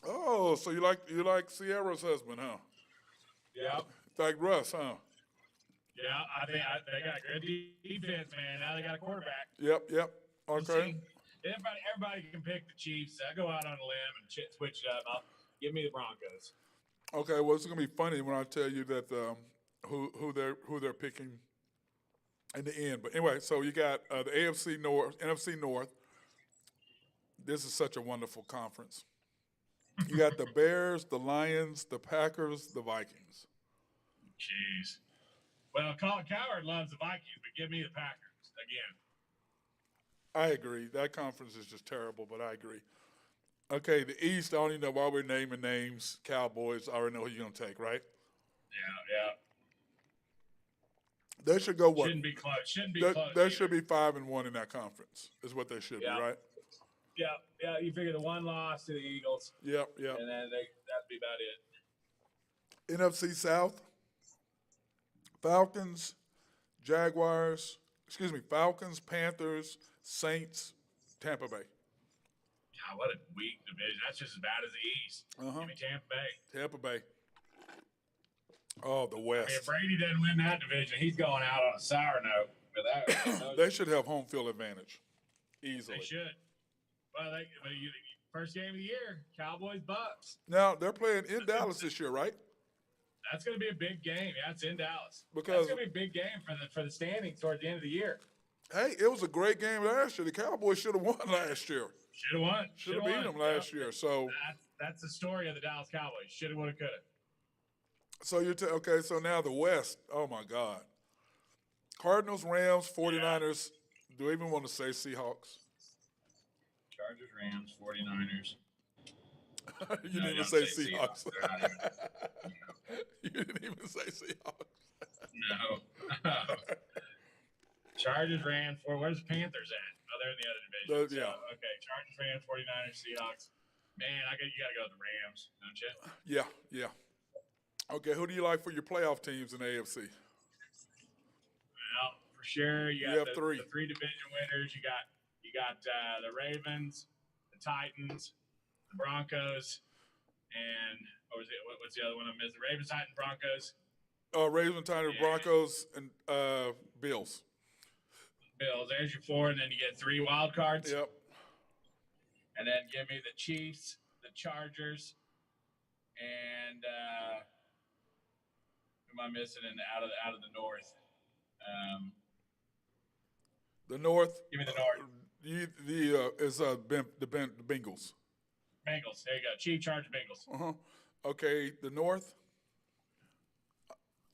[SPEAKER 2] Oh, so you like Sierra's husband, huh?
[SPEAKER 3] Yep.
[SPEAKER 2] Like Russ, huh?
[SPEAKER 3] Yeah, I think they got a good defense, man. Now they got a quarterback.
[SPEAKER 2] Yep. Okay.
[SPEAKER 3] Everybody can pick the Chiefs. I go out on a limb and switch it up. Give me the Broncos.
[SPEAKER 2] Okay, well, it's gonna be funny when I tell you that who they're picking in the end. But anyway, so you got the AFC North, NFC North. This is such a wonderful conference. You got the Bears, the Lions, the Packers, the Vikings.
[SPEAKER 3] Jeez. Well, Colin Coward loves the Vikings, but give me the Packers again.
[SPEAKER 2] I agree. That conference is just terrible, but I agree. Okay, the East, I don't even know why we're naming names. Cowboys, I already know who you're going to take, right?
[SPEAKER 3] Yeah.
[SPEAKER 2] They should go what?
[SPEAKER 3] Shouldn't be close.
[SPEAKER 2] They should be 5-1 in that conference, is what they should be, right?
[SPEAKER 3] Yeah. You figure the one loss to the Eagles.
[SPEAKER 2] Yep.
[SPEAKER 3] And then that'd be about it.
[SPEAKER 2] NFC South, Falcons, Panthers, Saints, Tampa Bay.
[SPEAKER 3] God, what a weak division. That's just as bad as the East. Give me Tampa Bay.
[SPEAKER 2] Oh, the West.
[SPEAKER 3] I mean, if Brady doesn't win that division, he's going out on a sour note.
[SPEAKER 2] They should have home field advantage easily.
[SPEAKER 3] They should. Well, first game of the year, Cowboys, Bucks.
[SPEAKER 2] Now, they're playing in Dallas this year, right?
[SPEAKER 3] That's going to be a big game. Yeah, it's in Dallas.
[SPEAKER 2] Because
[SPEAKER 3] that's going to be a big game for the standings towards the end of the year.
[SPEAKER 2] Hey, it was a great game last year. The Cowboys should have won last year.
[SPEAKER 3] Should have won.
[SPEAKER 2] Should have beat them last year. So
[SPEAKER 3] that's the story of the Dallas Cowboys. Should have, would have, could have.
[SPEAKER 2] So okay. So now the West. Oh my God. Cardinals, Rams, 49ers. Do we even want to say Seahawks?
[SPEAKER 3] Chargers, Rams, 49ers.
[SPEAKER 2] You didn't even say Seahawks. You didn't even say Seahawks.
[SPEAKER 3] No. Chargers, Rams, where's the Panthers at? Oh, they're in the other division.
[SPEAKER 2] Yeah.
[SPEAKER 3] Okay, Chargers, Rams, 49ers, Seahawks. Man, you got to go with the Rams, don't you?
[SPEAKER 2] Yeah. Okay, who do you like for your playoff teams in the AFC?
[SPEAKER 3] Well, for sure, you got
[SPEAKER 2] have three.
[SPEAKER 3] The three division winners. You got the Ravens, the Titans, the Broncos, and what's the other one I'm missing? Ravens, Titans, Broncos.
[SPEAKER 2] Ravens, Titans, Broncos, and Bills.
[SPEAKER 3] Bills. There's your four, and then you get three wild cards.
[SPEAKER 2] Yep.
[SPEAKER 3] And then give me the Chiefs, the Chargers, and who am I missing out of the North?
[SPEAKER 2] The North.
[SPEAKER 3] Give me the North.
[SPEAKER 2] The Bengals.
[SPEAKER 3] Bengals. There you go. Chiefs, Chargers, Bengals.
[SPEAKER 2] Okay, the North.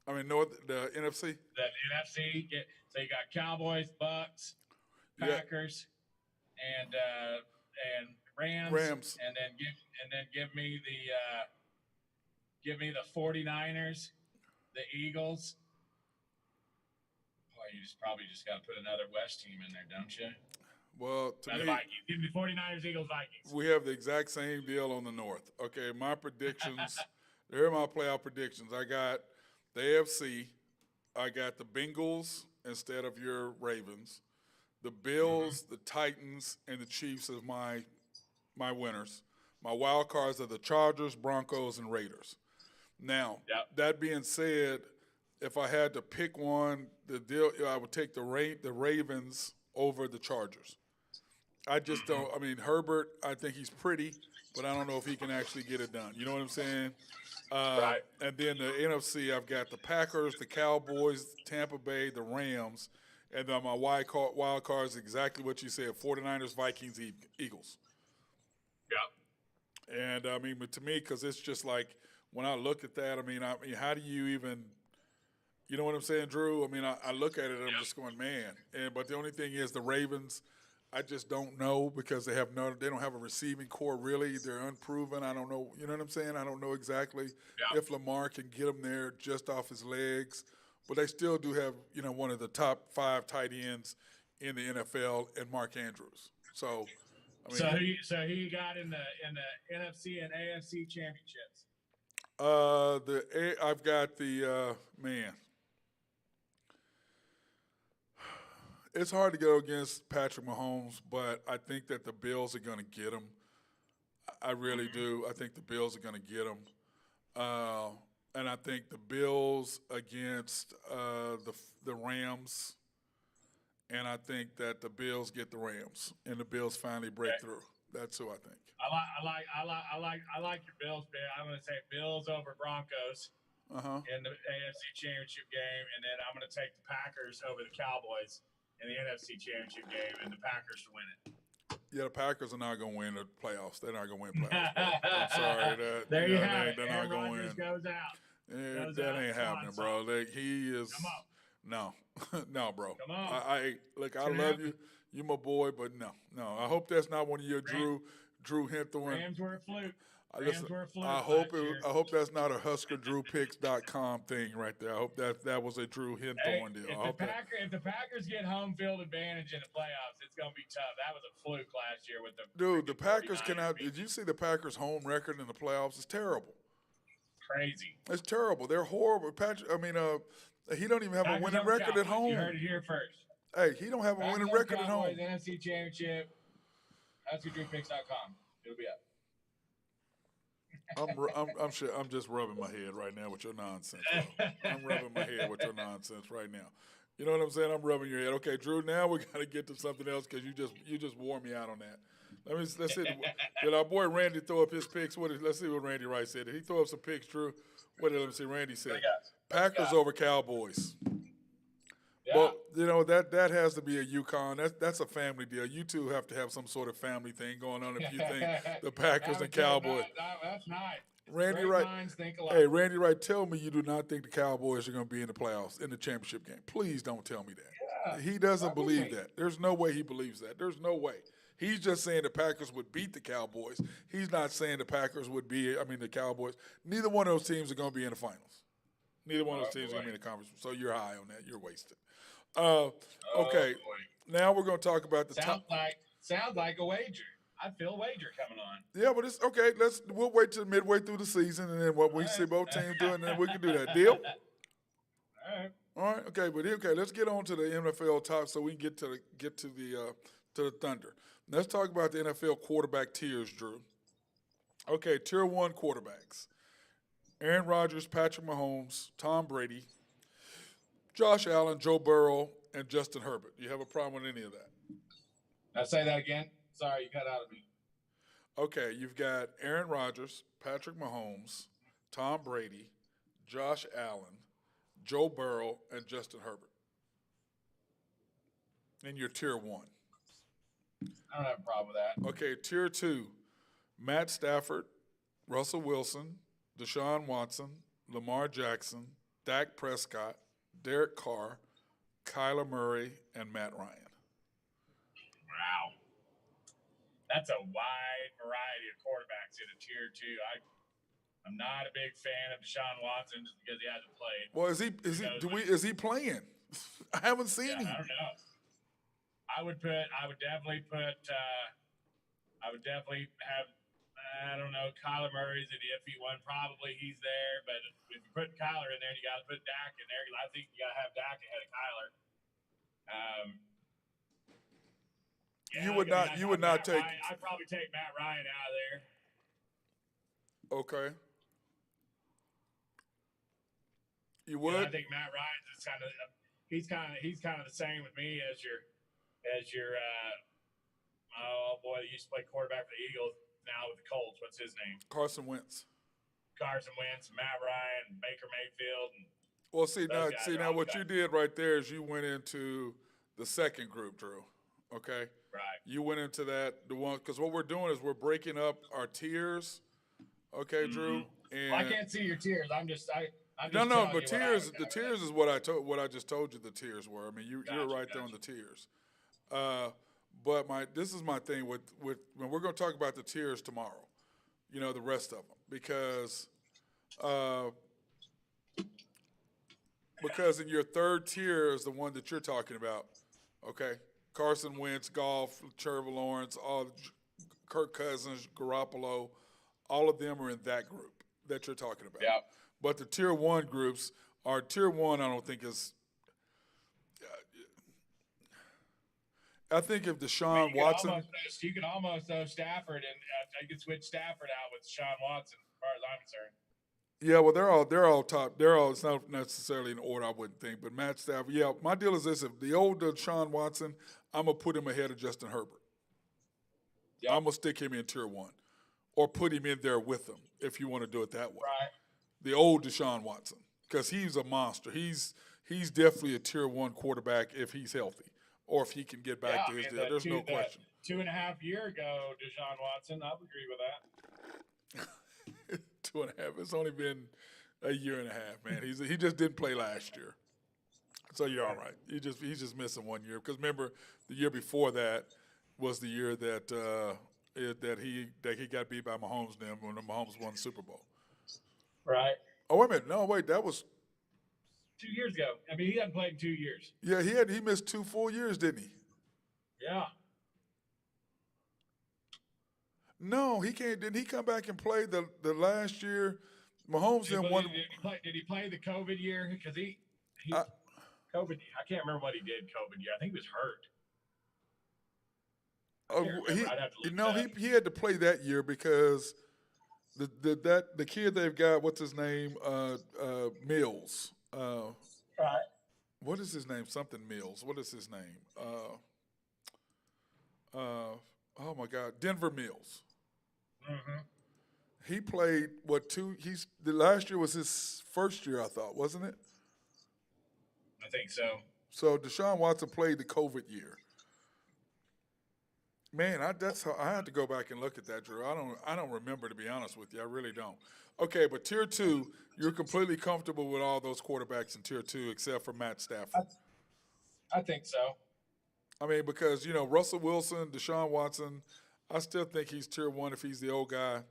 [SPEAKER 2] The NFC.
[SPEAKER 3] The NFC. So you got Cowboys, Bucks, Packers, and Rams,
[SPEAKER 2] Rams.
[SPEAKER 3] and then give me the 49ers, the Eagles. Boy, you probably just got to put another West team in there, don't you?
[SPEAKER 2] Well, to
[SPEAKER 3] The
[SPEAKER 2] me,
[SPEAKER 3] Vikings. Give me 49ers, Eagles, Vikings.
[SPEAKER 2] we have the exact same deal on the North. Okay, my predictions, here are my playoff predictions. I got the AFC. I got the Bengals instead of your Ravens. The Bills, the Titans, and the Chiefs as my winners. My wild cards are the Chargers, Broncos, and Raiders. Now, that being said, if I had to pick one, I would take the Ravens over the Chargers. I just don't. I mean, Herbert, I think he's pretty, but I don't know if he can actually get it done. You know what I'm saying?
[SPEAKER 3] Right.
[SPEAKER 2] And then the NFC, I've got the Packers, the Cowboys, Tampa Bay, the Rams, and then my wild card is exactly what you said: 49ers, Vikings, Eagles.
[SPEAKER 3] Yep.
[SPEAKER 2] And I mean, but to me, because it's just like when I look at that, I mean, how do you even, you know what I'm saying, Drew? I mean, I look at it and I'm just going, man. But the only thing is the Ravens, I just don't know because they don't have a receiving core really. They're unproven. I don't know. You know what I'm saying? I don't know exactly if Lamar can get them there just off his legs. But they still do have, one of the top 5 tight ends in the NFL and Mark Andrews. So, I mean,
[SPEAKER 3] so who you got in the NFC and AFC championships?
[SPEAKER 2] I've got the man. It's hard to go against Patrick Mahomes, but I think that the Bills are going to get him. I really do. I think the Bills are going to get him. And I think the Bills against the Rams, and I think that the Bills get the Rams, and the Bills finally break through. That's who I think.
[SPEAKER 3] I like your Bills, man. I'm going to say Bills over Broncos in the AFC Championship game, and then I'm going to take the Packers over the Cowboys in the NFC Championship game, and the Packers to win it.
[SPEAKER 2] Yeah, the Packers are not going to win the playoffs. They're not going to win playoffs. I'm sorry.
[SPEAKER 3] There you have it.
[SPEAKER 2] They're
[SPEAKER 3] Aaron
[SPEAKER 2] not going to
[SPEAKER 3] Rodgers
[SPEAKER 2] win.
[SPEAKER 3] goes out.
[SPEAKER 2] That ain't happening, bro. He is.
[SPEAKER 3] Come on.
[SPEAKER 2] No, no, bro.
[SPEAKER 3] Come on.
[SPEAKER 2] I love you. You're my boy, but no. I hope that's not one of your Drew Hinthorn.
[SPEAKER 3] Rams were a fluke.
[SPEAKER 2] I hope that's not a HuskerDrewPicks.com thing right there. I hope that was a Drew Hinthorn deal.
[SPEAKER 3] If the Packers get home field advantage in the playoffs, it's gonna be tough. That was a fluke last year with
[SPEAKER 2] the Packers cannot. Did you see the Packers' home record in the playoffs? It's terrible.
[SPEAKER 3] Crazy.
[SPEAKER 2] It's terrible. They're horrible. Patrick. I mean, he don't even have a winning record at home.
[SPEAKER 3] You heard it here first.
[SPEAKER 2] Hey, he don't have a winning record at home.
[SPEAKER 3] NFC Championship. HuskerDrewPicks.com. It'll be up.
[SPEAKER 2] I'm just rubbing my head right now with your nonsense. Bro. I'm rubbing my head with your nonsense right now. You know what I'm saying? I'm rubbing your head. Okay, Drew. Now we got to get to something else because you just wore me out on that. Let's see. Did our boy Randy throw up his picks? Let's see what Randy Wright said. Did he throw up some picks, Drew? Let me see. Randy said Packers over Cowboys.
[SPEAKER 3] Yeah.
[SPEAKER 2] Well, that has to be a UConn. That's a family deal. You two have to have some sort of family thing going on if you think the Packers and Cowboys.
[SPEAKER 3] That's nice.
[SPEAKER 2] Randy
[SPEAKER 3] Great
[SPEAKER 2] Wright.
[SPEAKER 3] minds think alike.
[SPEAKER 2] Hey, Randy Wright, tell me you do not think the Cowboys are going to be in the playoffs in the championship game. Please don't tell me that. He doesn't believe that. There's no way he believes that. There's no way. He's just saying the Packers would beat the Cowboys. He's not saying the the Cowboys. Neither one of those teams are going to be in the finals. Neither one of those teams are going to be in the conference. So you're high on that. You're wasted. Okay. Now we're going to talk about the top.
[SPEAKER 3] Sounds like a wager. I feel a wager coming on.
[SPEAKER 2] Yeah, but it's okay. We'll wait till midway through the season, and then what we see both teams doing, and then we can do that. Deal? All right. Okay. Let's get on to the NFL top, so we can get to the Thunder. Let's talk about the NFL quarterback tiers, Drew. Okay, tier 1 quarterbacks: Aaron Rodgers, Patrick Mahomes, Tom Brady, Josh Allen, Joe Burrow, and Justin Herbert. Do you have a problem with any of that?
[SPEAKER 3] I'll say that again. Sorry, you cut out of me.
[SPEAKER 2] Okay, you've got Aaron Rodgers, Patrick Mahomes, Tom Brady, Josh Allen, Joe Burrow, and Justin Herbert in your tier 1.
[SPEAKER 3] I don't have a problem with that.
[SPEAKER 2] Okay, tier 2, Matt Stafford, Russell Wilson, Deshaun Watson, Lamar Jackson, Dak Prescott, Derek Carr, Kyler Murray, and Matt Ryan.
[SPEAKER 3] Wow. that's a wide variety of quarterbacks in a tier 2. I'm not a big fan of Deshaun Watson just because he hasn't played.
[SPEAKER 2] Well, is he playing? I haven't seen
[SPEAKER 3] Yeah,
[SPEAKER 2] him.
[SPEAKER 3] I don't know. I would definitely have, I don't know, Kyler Murray's an iffy one. Probably he's there, but if you put Kyler in there, you got to put Dak in there. I think you got to have Dak ahead of Kyler.
[SPEAKER 2] You would not take.
[SPEAKER 3] I'd probably take Matt Ryan out of there.
[SPEAKER 2] Okay. You would.
[SPEAKER 3] I think Matt Ryan is he's kind of the same with me as your oh boy, he used to play quarterback for the Eagles, now with the Colts. What's his name?
[SPEAKER 2] Carson Wentz.
[SPEAKER 3] Matt Ryan, Baker Mayfield.
[SPEAKER 2] Well, see now what you did right there is you went into the second group, Drew. Okay.
[SPEAKER 3] Right.
[SPEAKER 2] You went into the one because what we're doing is we're breaking up our tiers. Okay, Drew. And
[SPEAKER 3] I can't see your tiers. I'm just
[SPEAKER 2] no. But the tiers is what I just told you. The tiers were. I mean, you're right there on the tiers. But this is my thing with when we're going to talk about the tiers tomorrow. You know, the rest of them because in your third tier is the one that you're talking about. Okay, Carson Wentz, Goff, Trevor Lawrence, Kirk Cousins, Garoppolo, all of them are in that group that you're talking about.
[SPEAKER 3] Yeah.
[SPEAKER 2] But the tier 1 groups are tier 1. I don't think is. I think if Deshaun Watson,
[SPEAKER 3] you could almost throw Stafford, and you could switch Stafford out with Deshaun Watson, as far as I'm concerned.
[SPEAKER 2] Yeah, well, they're all top. It's not necessarily in order, I wouldn't think. But Matt Stafford, yeah, my deal is this: if the old Deshaun Watson, I'm gonna put him ahead of Justin Herbert. Yep. I'm gonna stick him in tier 1, or put him in there with them if you want to do it that way.
[SPEAKER 3] Right.
[SPEAKER 2] The old Deshaun Watson, because he's a monster. He's definitely a tier 1 quarterback if he's healthy. Or if he can get back to his deal. There's no question.
[SPEAKER 3] 2.5 years ago, Deshaun Watson, I would agree with
[SPEAKER 2] that. 2.5. It's only been a year and a half, man. He just didn't play last year. So you're all right. He's just missing 1 year. Because remember, the year before that was the year that he got beat by Mahomes then when Mahomes won the Super Bowl.
[SPEAKER 3] Right.
[SPEAKER 2] Oh, wait a minute. No, wait. That was
[SPEAKER 3] 2 years ago. I mean, he hadn't played in 2 years.
[SPEAKER 2] Yeah, he missed 2 full years, didn't he?
[SPEAKER 3] Yeah.
[SPEAKER 2] No, he can't. Didn't he come back and play the last year? Mahomes didn't won.
[SPEAKER 3] Did he play the COVID year? Because he COVID. I can't remember what he did COVID year. I think he was hurt.
[SPEAKER 2] He had to play that year because the kid they've got, what's his name? Mills.
[SPEAKER 3] Right.
[SPEAKER 2] What is his name? Something Mills. What is his name? Oh my God, Denver Mills.
[SPEAKER 3] Mm-hmm.
[SPEAKER 2] He played the last year was his first year, I thought, wasn't it?
[SPEAKER 3] I think so.
[SPEAKER 2] So Deshaun Watson played the COVID year. Man, I had to go back and look at that, Drew. I don't remember, to be honest with you. I really don't. Okay, but tier 2, you're completely comfortable with all those quarterbacks in tier 2 except for Matt Stafford.
[SPEAKER 3] I think so.
[SPEAKER 2] I mean, because Russell Wilson, Deshaun Watson, I still think he's tier 1 if he's the old guy.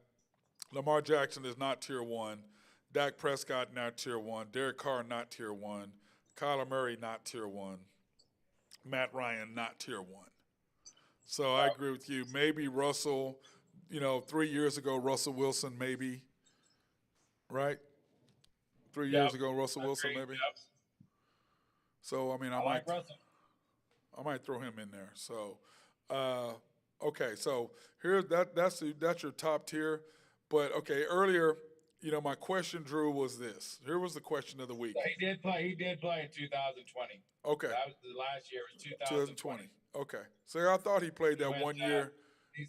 [SPEAKER 2] Lamar Jackson is not tier 1. Dak Prescott not tier 1. Derek Carr not tier 1. Kyler Murray not tier 1. Matt Ryan not tier 1. So I agree with you. Maybe Russell, 3 years ago, Russell Wilson, maybe. Right? 3 years ago, Russell Wilson, maybe.
[SPEAKER 3] Yep.
[SPEAKER 2] So, I mean, I might throw him in there. So, okay. So here, that's your top tier. But okay, earlier, my question, Drew, was this. Here was the question of the week.
[SPEAKER 3] He did play in 2020.
[SPEAKER 2] Okay.
[SPEAKER 3] That was the last year. Was 2020.
[SPEAKER 2] Okay. So I thought he played that 1 year.
[SPEAKER 3] He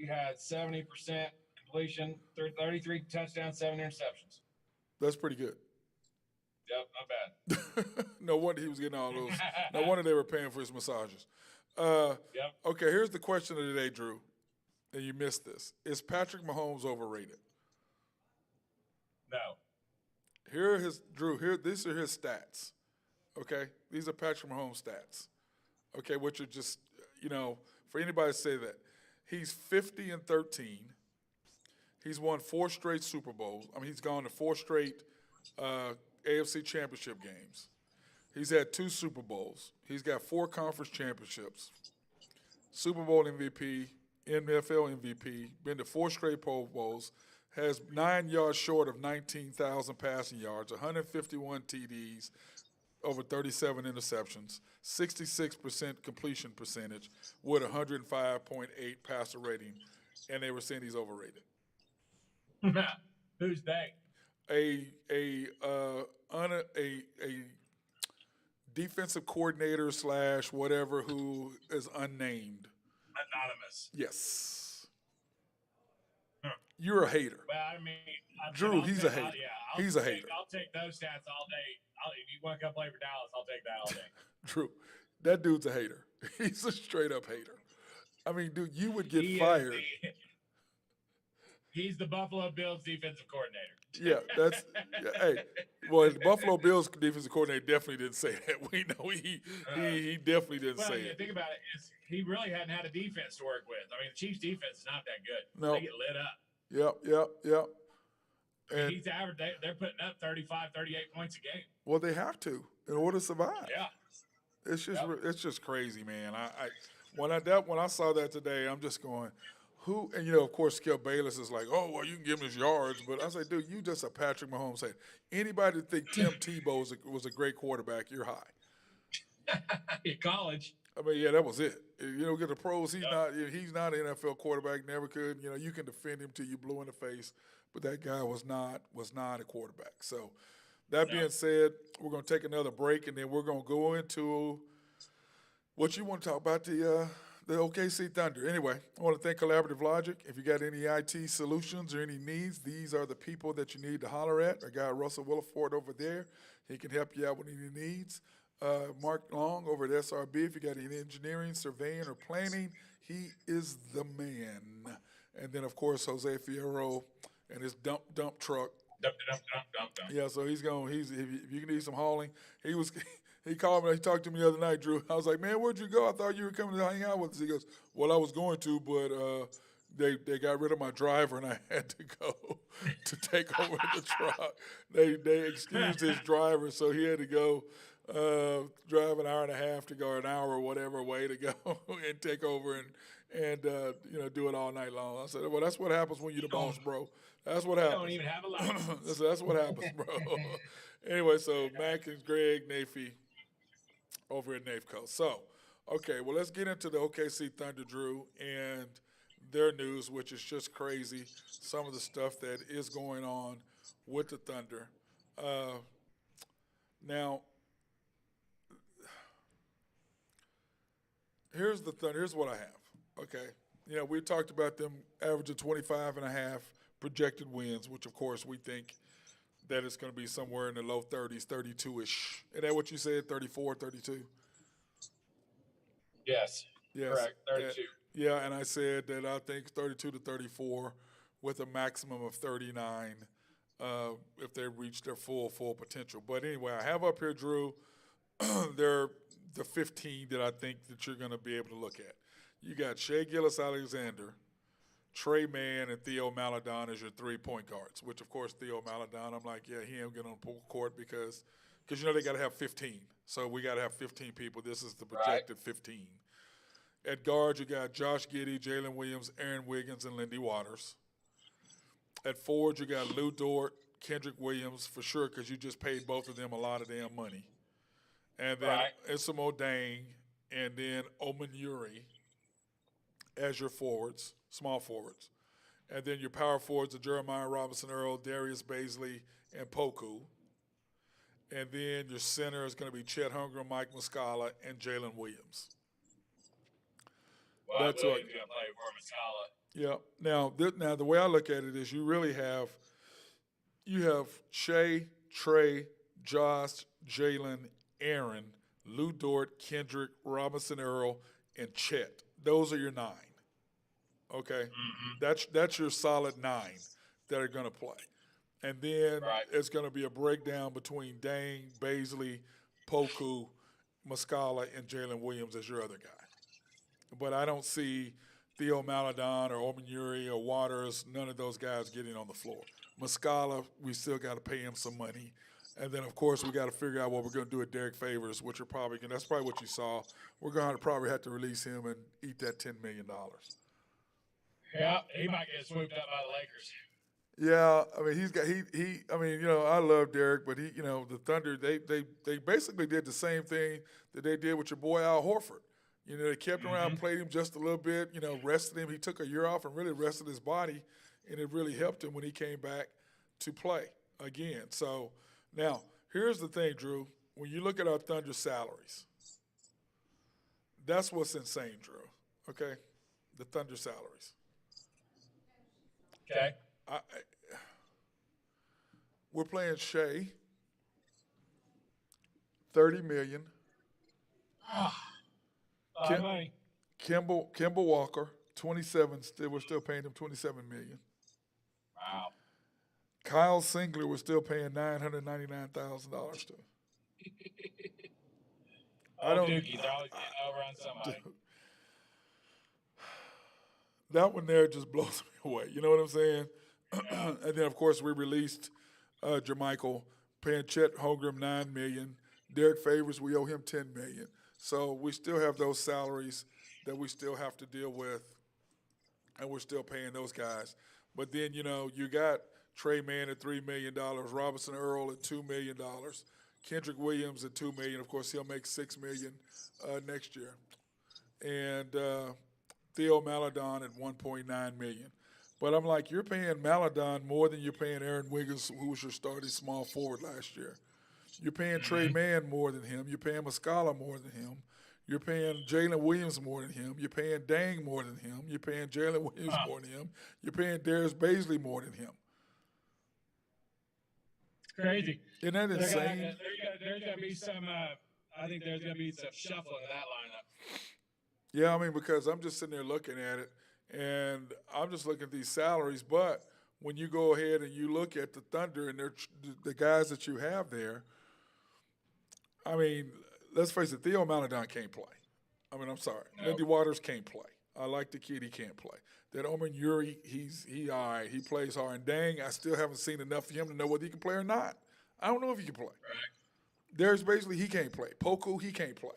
[SPEAKER 3] had 70% completion, 33 touchdowns, 7 interceptions.
[SPEAKER 2] That's pretty good.
[SPEAKER 3] Yep, not bad.
[SPEAKER 2] No wonder he was getting all those. No wonder they were paying for his massages.
[SPEAKER 3] Yep.
[SPEAKER 2] Okay, here's the question of the day, Drew. And you missed this. Is Patrick Mahomes overrated?
[SPEAKER 3] No.
[SPEAKER 2] These are his stats. Okay? These are Patrick Mahomes' stats. Okay, which are just, for anybody to say that. He's 50-13. He's won 4 straight Super Bowls. I mean, he's gone to 4 straight AFC Championship games. He's had 2 Super Bowls. He's got 4 conference championships. Super Bowl MVP, NFL MVP, been to 4 straight Pro Bowls, has 9 yards short of 19,000 passing yards, 151 TDs, over 37 interceptions, 66% completion percentage with 105.8 passer rating, and they were saying he's overrated.
[SPEAKER 3] Who's they?
[SPEAKER 2] A defensive coordinator / whatever who is unnamed.
[SPEAKER 3] Anonymous.
[SPEAKER 2] Yes. You're a hater.
[SPEAKER 3] Well, I mean,
[SPEAKER 2] Drew, he's a hater. He's a hater.
[SPEAKER 3] I'll take those stats all day. If you want to come play for Dallas, I'll take that all day.
[SPEAKER 2] Drew, that dude's a hater. He's a straight up hater. I mean, dude, you would get
[SPEAKER 3] He is
[SPEAKER 2] fired.
[SPEAKER 3] He's the Buffalo Bills defensive coordinator.
[SPEAKER 2] Yeah, that's hey. Well, the Buffalo Bills defensive coordinator definitely didn't say that. We know he definitely didn't
[SPEAKER 3] Well,
[SPEAKER 2] say
[SPEAKER 3] you
[SPEAKER 2] it.
[SPEAKER 3] think about it, he really hadn't had a defense to work with. I mean, the Chiefs' defense is not that good.
[SPEAKER 2] No.
[SPEAKER 3] They get lit up.
[SPEAKER 2] Yep. And
[SPEAKER 3] He's average. They're putting up 35, 38 points a game.
[SPEAKER 2] well, they have to in order to survive.
[SPEAKER 3] Yeah.
[SPEAKER 2] It's just crazy, man. When I saw that today, I'm just going, who? And of course, Skip Bayless is like, oh well, you can give him his yards, but I say, dude, you just a Patrick Mahomes saying. Anybody that think Tim Tebow was a great quarterback, you're high.
[SPEAKER 3] In college.
[SPEAKER 2] I mean, yeah, that was it. Get the pros. He's not an NFL quarterback. Never could. You can defend him till you blue in the face, but that guy was not a quarterback. So, that being said, we're going to take another break, and then we're going to go into what you want to talk about, the OKC Thunder. Anyway, I want to thank Collaborative Logic. If you got any IT solutions or any needs, these are the people that you need to holler at. Our guy Russell Williford over there, he can help you out with any needs. Mark Long over at SRB, if you got any engineering, surveying, or planning, he is the man. And then, of course, Jose Fierro and his dump truck.
[SPEAKER 3] Dump.
[SPEAKER 2] Yeah, so if you need some hauling, he called me, he talked to me the other night, Drew. I was like, man, where'd you go? I thought you were coming to hang out with us. He goes, well, I was going to, but they got rid of my driver and I had to go to take over the truck. They excused his driver, so he had to go drive an hour and a half to go, an hour or whatever way to go and take over and do it all night long. I said, well, that's what happens when you're the boss, bro. That's what happens.
[SPEAKER 3] Don't even have a license.
[SPEAKER 2] That's what happens, bro. Anyway, so Mac and Greg Nafee over at NAFCO. So, okay, well, let's get into the OKC Thunder, Drew, and their news, which is just crazy. Some of the stuff that is going on with the Thunder. Now, here's the Thunder. Here's what I have, okay? We talked about them averaging 25.5 projected wins, which, of course, we think that it's going to be somewhere in the low 30s, 32-ish. Is that what you said, 34, 32?
[SPEAKER 3] Yes. Correct, 32.
[SPEAKER 2] Yeah, and I said that I think 32 to 34 with a maximum of 39 if they reach their full potential. But anyway, I have up here, Drew, they're the 15 that I think that you're going to be able to look at. You got Shea Gilgeous-Alexander, Trey Mann, and Theo Maledon as your 3-point guards, which, of course, Theo Maledon, I'm like, yeah, he ain't getting on the court because they got to have 15. So we got to have 15 people. This is the projected 15. At guard, you got Josh Giddey, Jalen Williams, Aaron Wiggins, and Lindy Waters. At forward, you got Lou Dort, Kendrick Williams, for sure, because you just paid both of them a lot of damn money. And then Isamo Dang, and then Omen Yuri as your forwards, small forwards. And then your power forwards are Jeremiah Robinson-Earl, Darius Baisley, and Poku. And then your center is going to be Chet Hunger, Mike Muscala, and Jalen Williams.
[SPEAKER 3] Well,
[SPEAKER 2] That's
[SPEAKER 3] I
[SPEAKER 2] what.
[SPEAKER 3] believe he's going to play for Muscala.
[SPEAKER 2] Yeah. Now the way I look at it is you really have Shea, Trey, Josh, Jalen, Aaron, Lou Dort, Kendrick, Robinson-Earl, and Chet. Those are your 9. Okay? Mm-hmm. That's your solid 9 that are going to play. And then it's going to be a breakdown between Dang, Baisley, Poku, Muscala, and Jalen Williams as your other guy. But I don't see
[SPEAKER 4] Theo Maladon or Omenuri or Waters, none of those guys getting on the floor. Muscala, we still got to pay him some money. And then, of course, we got to figure out what we're going to do with Derek Favors, which are probably – that's probably what you saw. We're going to probably have to release him and eat that $10 million.
[SPEAKER 3] Yeah, he might get swooped up by the Lakers.
[SPEAKER 4] Yeah, I mean he's got I mean, I love Derek, but the Thunder they basically did the same thing that they did with your boy Al Horford. They kept him around, played him just a little bit, rested him. He took a year off and really rested his body, and it really helped him when he came back to play again. So now here's the thing, Drew. When you look at our Thunder salaries, that's what's insane, Drew. Okay, the Thunder salaries.
[SPEAKER 3] Okay.
[SPEAKER 4] We're playing Shea, $30 million.
[SPEAKER 3] Money.
[SPEAKER 4] Kemba Walker, 27. We're still paying him $27 million.
[SPEAKER 3] Wow.
[SPEAKER 4] Kyle Singler, we're still paying $999,000 to. I don't.
[SPEAKER 3] Dookie's always getting over on somebody.
[SPEAKER 4] That one there just blows me away. You know what I'm saying? And then, of course, we released Jermichael, paying Chet Holmgren $9 million. Derek Favors, we owe him $10 million. So we still have those salaries that we still have to deal with, and we're still paying those guys. But then, you got Trey Mann at $3 million, Robinson Earl at $2 million, Kendrick Williams at $2 million. Of course, he'll make $6 million next year. And Theo Maladon at $1.9 million. But I'm like, you're paying Maladon more than you're paying Aaron Wiggins, who was your starting small forward last year. You're paying Trey Mann more than him. You're paying Muscala more than him. You're paying Jalen Williams more than him. You're paying Dang more than him. You're paying Jalen Williams more than him. You're paying Darius Baisley more than him.
[SPEAKER 3] Crazy.
[SPEAKER 4] Isn't that insane?
[SPEAKER 3] There's going to be some, I think there's going to be some shuffling of that lineup.
[SPEAKER 4] Yeah, I mean, because I'm just sitting there looking at it, and I'm just looking at these salaries. But when you go ahead and you look at the Thunder and the guys that you have there, I mean, let's face it, Theo Maladon can't play. I mean, I'm sorry.
[SPEAKER 3] Nope.
[SPEAKER 4] Lindy Waters can't play. I like the kid. He can't play. That Omen Yuri, he all right. He plays hard. And dang, I still haven't seen enough of him to know whether he can play or not. I don't know if he can play.
[SPEAKER 3] Right.
[SPEAKER 4] Darius Baisley, he can't play. Poku, he can't play.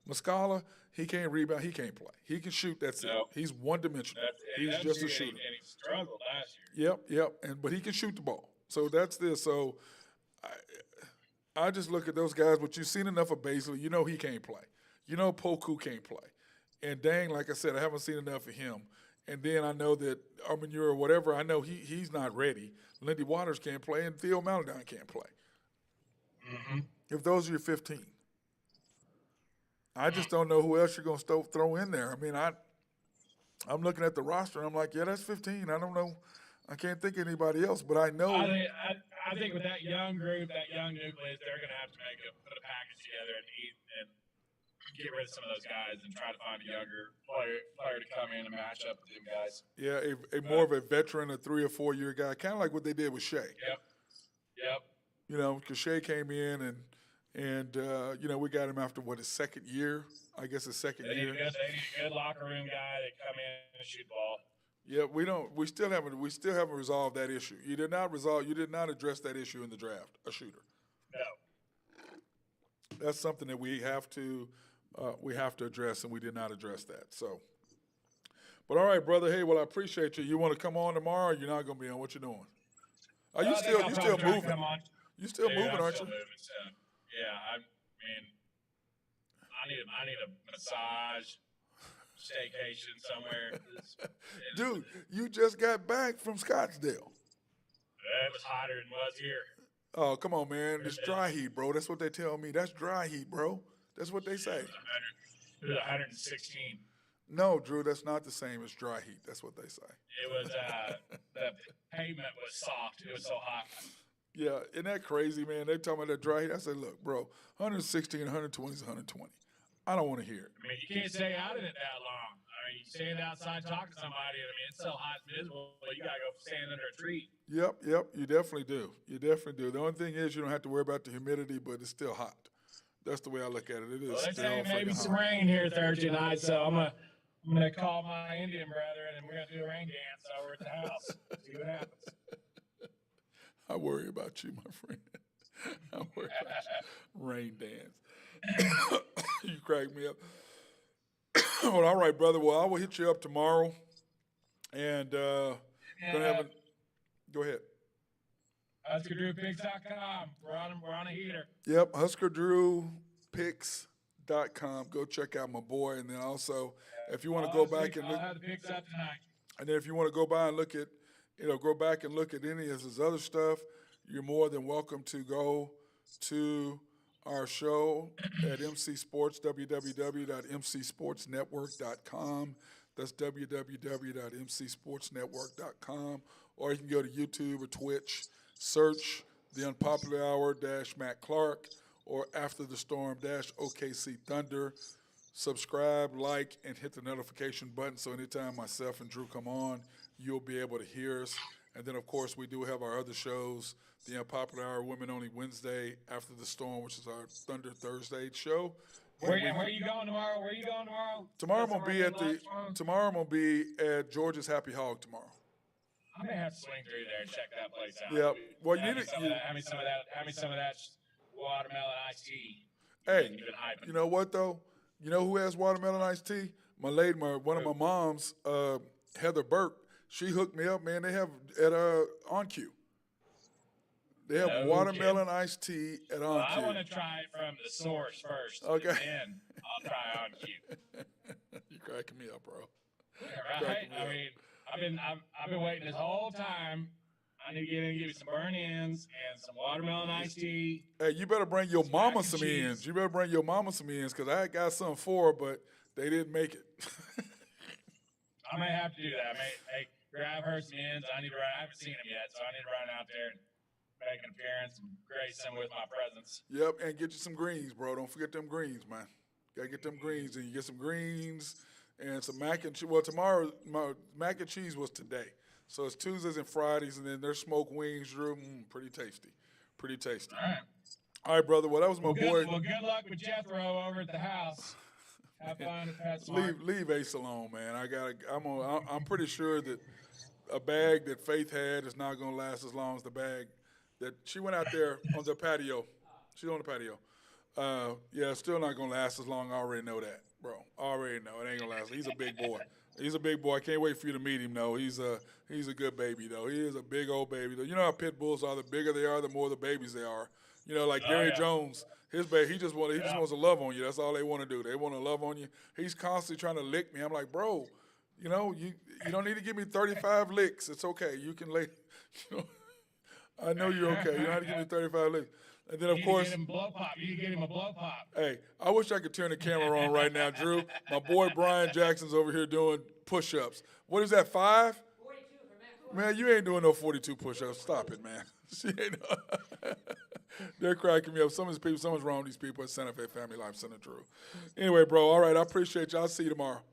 [SPEAKER 4] Muscala, he can't rebound. He can't play. He can shoot. That's it. He's one-dimensional. He's just a shooter.
[SPEAKER 3] And he struggled last year.
[SPEAKER 4] Yep. But he can shoot the ball. So that's this. So I just look at those guys, but you've seen enough of Baisley. He can't play. Poku can't play. And dang, like I said, I haven't seen enough of him. And then I know that Armanier or whatever, I know he's not ready. Lindy Waters can't play, and Theo Maladon can't play.
[SPEAKER 3] Mm-hmm.
[SPEAKER 4] If those are your 15. I just don't know who else you're going to throw in there. I mean, I'm looking at the roster, and I'm like, yeah, that's 15. I don't know. I can't think of anybody else, but I know.
[SPEAKER 3] I think with that young group, that young nucleus, they're going to have to put a package together and get rid of some of those guys and try to find a younger player to come in and match up with them guys.
[SPEAKER 4] Yeah, a more of a veteran, a 3 or 4 year guy, kind of like what they did with Shea.
[SPEAKER 3] Yep.
[SPEAKER 4] Because Shea came in and we got him after his second year. I guess his second year.
[SPEAKER 3] They need a good locker room guy that come in and shoot the ball.
[SPEAKER 4] Yeah, we still haven't resolved that issue. You did not address that issue in the draft, a shooter.
[SPEAKER 3] No.
[SPEAKER 4] That's something that we have to address, and we did not address that. So, but all right, brother. Hey, well, I appreciate you. You want to come on tomorrow? Or you're not going to be on. What you doing? Are you still moving? You still moving, aren't you?
[SPEAKER 3] Moving, so. Yeah, I need a massage, staycation somewhere.
[SPEAKER 4] Dude, you just got back from Scottsdale.
[SPEAKER 3] It was hotter than it was here.
[SPEAKER 4] Oh, come on, man. It's dry heat, bro. That's what they tell me. That's dry heat, bro. That's what they say.
[SPEAKER 3] It was 116.
[SPEAKER 4] No, Drew, that's not the same as dry heat. That's what they say.
[SPEAKER 3] It was, the pavement was soft. It was so hot.
[SPEAKER 4] Yeah, isn't that crazy, man? They talking about that dry heat. I said, look, bro, 116, 120 is 120. I don't want to hear it.
[SPEAKER 3] I mean, you can't stay out in it that long. I mean, you stand outside talking to somebody, and I mean, it's so hot and miserable, you got to go stand under a tree.
[SPEAKER 4] Yep, you definitely do. The only thing is you don't have to worry about the humidity, but it's still hot. That's the way I look at it. It is
[SPEAKER 3] Well, they're
[SPEAKER 4] still
[SPEAKER 3] saying maybe
[SPEAKER 4] freaking
[SPEAKER 3] some
[SPEAKER 4] hot.
[SPEAKER 3] rain here Thursday night, so I'm I'm gonna call my Indian brethren and we're gonna do a rain dance over at the house. See what happens.
[SPEAKER 4] I worry about you, my friend. I worry about you. Rain dance. You crack me up. Well, all right, brother. Well, I will hit you up tomorrow, and gonna have a. Go ahead.
[SPEAKER 3] HuskerDrewPicks.com. We're on a heater.
[SPEAKER 4] Yep, HuskerDrewPicks.com. Go check out my boy, and then also if you want to go back and
[SPEAKER 3] I'll
[SPEAKER 4] look,
[SPEAKER 3] have the picks up tonight.
[SPEAKER 4] and then if you want to go by and look at, go back and look at any of his other stuff, you're more than welcome to go to our show at MC Sports, www.mcsportsnetwork.com. That's www.mcsportsnetwork.com. Or you can go to YouTube or Twitch, search the Unpopular Hour Matt Clark or After the Storm OKC Thunder. Subscribe, like, and hit the notification button so anytime myself and Drew come on, you'll be able to hear us. And then, of course, we do have our other shows, the Unpopular Hour Women Only Wednesday, After the Storm, which is our Thunder Thursday show.
[SPEAKER 3] Where are you going tomorrow? Where are you going tomorrow?
[SPEAKER 4] Tomorrow I'm gonna be at George's Happy Hog tomorrow.
[SPEAKER 3] I may have to swing through there and check that place out.
[SPEAKER 4] Yeah. Well, you
[SPEAKER 3] Have
[SPEAKER 4] need
[SPEAKER 3] me some of that. Have me some of that watermelon iced tea.
[SPEAKER 4] Hey,
[SPEAKER 3] You've been hyping.
[SPEAKER 4] you know what though? You know who has watermelon iced tea? One of my moms, Heather Burke. She hooked me up, man. They have at OnQ. They have watermelon iced tea at OnQ.
[SPEAKER 3] Well, I want to try it from the source first.
[SPEAKER 4] Okay.
[SPEAKER 3] And then I'll try on cue.
[SPEAKER 4] You're cracking me up, bro.
[SPEAKER 3] Yeah, right? I mean, I've been waiting this whole time. I need to get in and give you some burn ends and some watermelon iced tea.
[SPEAKER 4] Hey, you better bring your mama
[SPEAKER 3] mac and
[SPEAKER 4] some
[SPEAKER 3] cheese.
[SPEAKER 4] ends. You better bring your mama some ends because I got some for her, but they didn't make it.
[SPEAKER 3] I may have to do that. I may grab her some ends. I haven't seen them yet, so I need to run out there and make an appearance and grace them with my presence.
[SPEAKER 4] Yep, and get you some greens, bro. Don't forget them greens, man. Gotta get them greens, and you get some greens and some mac and cheese. Well, tomorrow, my mac and cheese was today. So it's Tuesdays and Fridays, and then there's smoked wings, Drew. Pretty tasty. Pretty tasty.
[SPEAKER 3] All right.
[SPEAKER 4] All right, brother. Well, that was my boy.
[SPEAKER 3] Well, good luck with Jethro over at the house. Have fun at PetSmart.
[SPEAKER 4] Leave Ace alone, man. I'm pretty sure that a bag that Faith had is not gonna last as long as the bag that she went out there on the patio. She's on the patio. Yeah, still not gonna last as long. I already know that, bro. I already know it ain't gonna last. He's a big boy. He's a big boy. I can't wait for you to meet him, though. He's a good baby, though. He is a big old baby, though. You know how pit bulls are. The bigger they are, the more the babies they are. You know, like Gary Jones, his baby, he just wants to love on you. That's all they want to do. They want to love on you. He's constantly trying to lick me. I'm like, bro, you know, you don't need to give me 35 licks. It's okay. You can lay. You know, I know you're okay. You don't have to give me 35 licks. And then, of course,
[SPEAKER 3] You can get him a blow pop.
[SPEAKER 4] hey, I wish I could turn the camera on right now, Drew. My boy Brian Jackson's over here doing push-ups. What is that, 5?
[SPEAKER 5] 42 for Matt.
[SPEAKER 4] Man, you ain't doing no 42 push-ups. Stop it, man. She ain't They're cracking me up. Something's wrong with these people at Santa Fe Family Life Center, Drew. Anyway, bro, all right, I appreciate you. I'll see you tomorrow.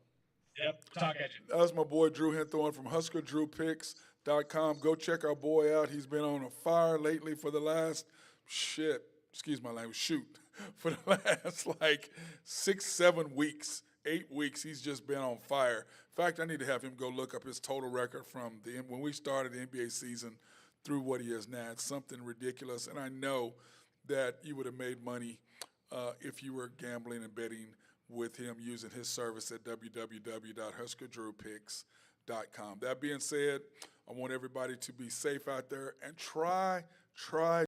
[SPEAKER 3] Yep, talk at you.
[SPEAKER 4] That's my boy Drew Henthorn from HuskerDrewPicks.com. Go check our boy out. He's been on a fire lately for the last, excuse my language, for the last like 6-7 weeks, 8 weeks. He's just been on fire. In fact, I need to have him go look up his total record from when we started the NBA season through what he is now. It's something ridiculous, and I know that you would have made money if you were gambling and betting with him using his service at www.huskerdrewpicks.com. That being said, I want everybody to be safe out there and try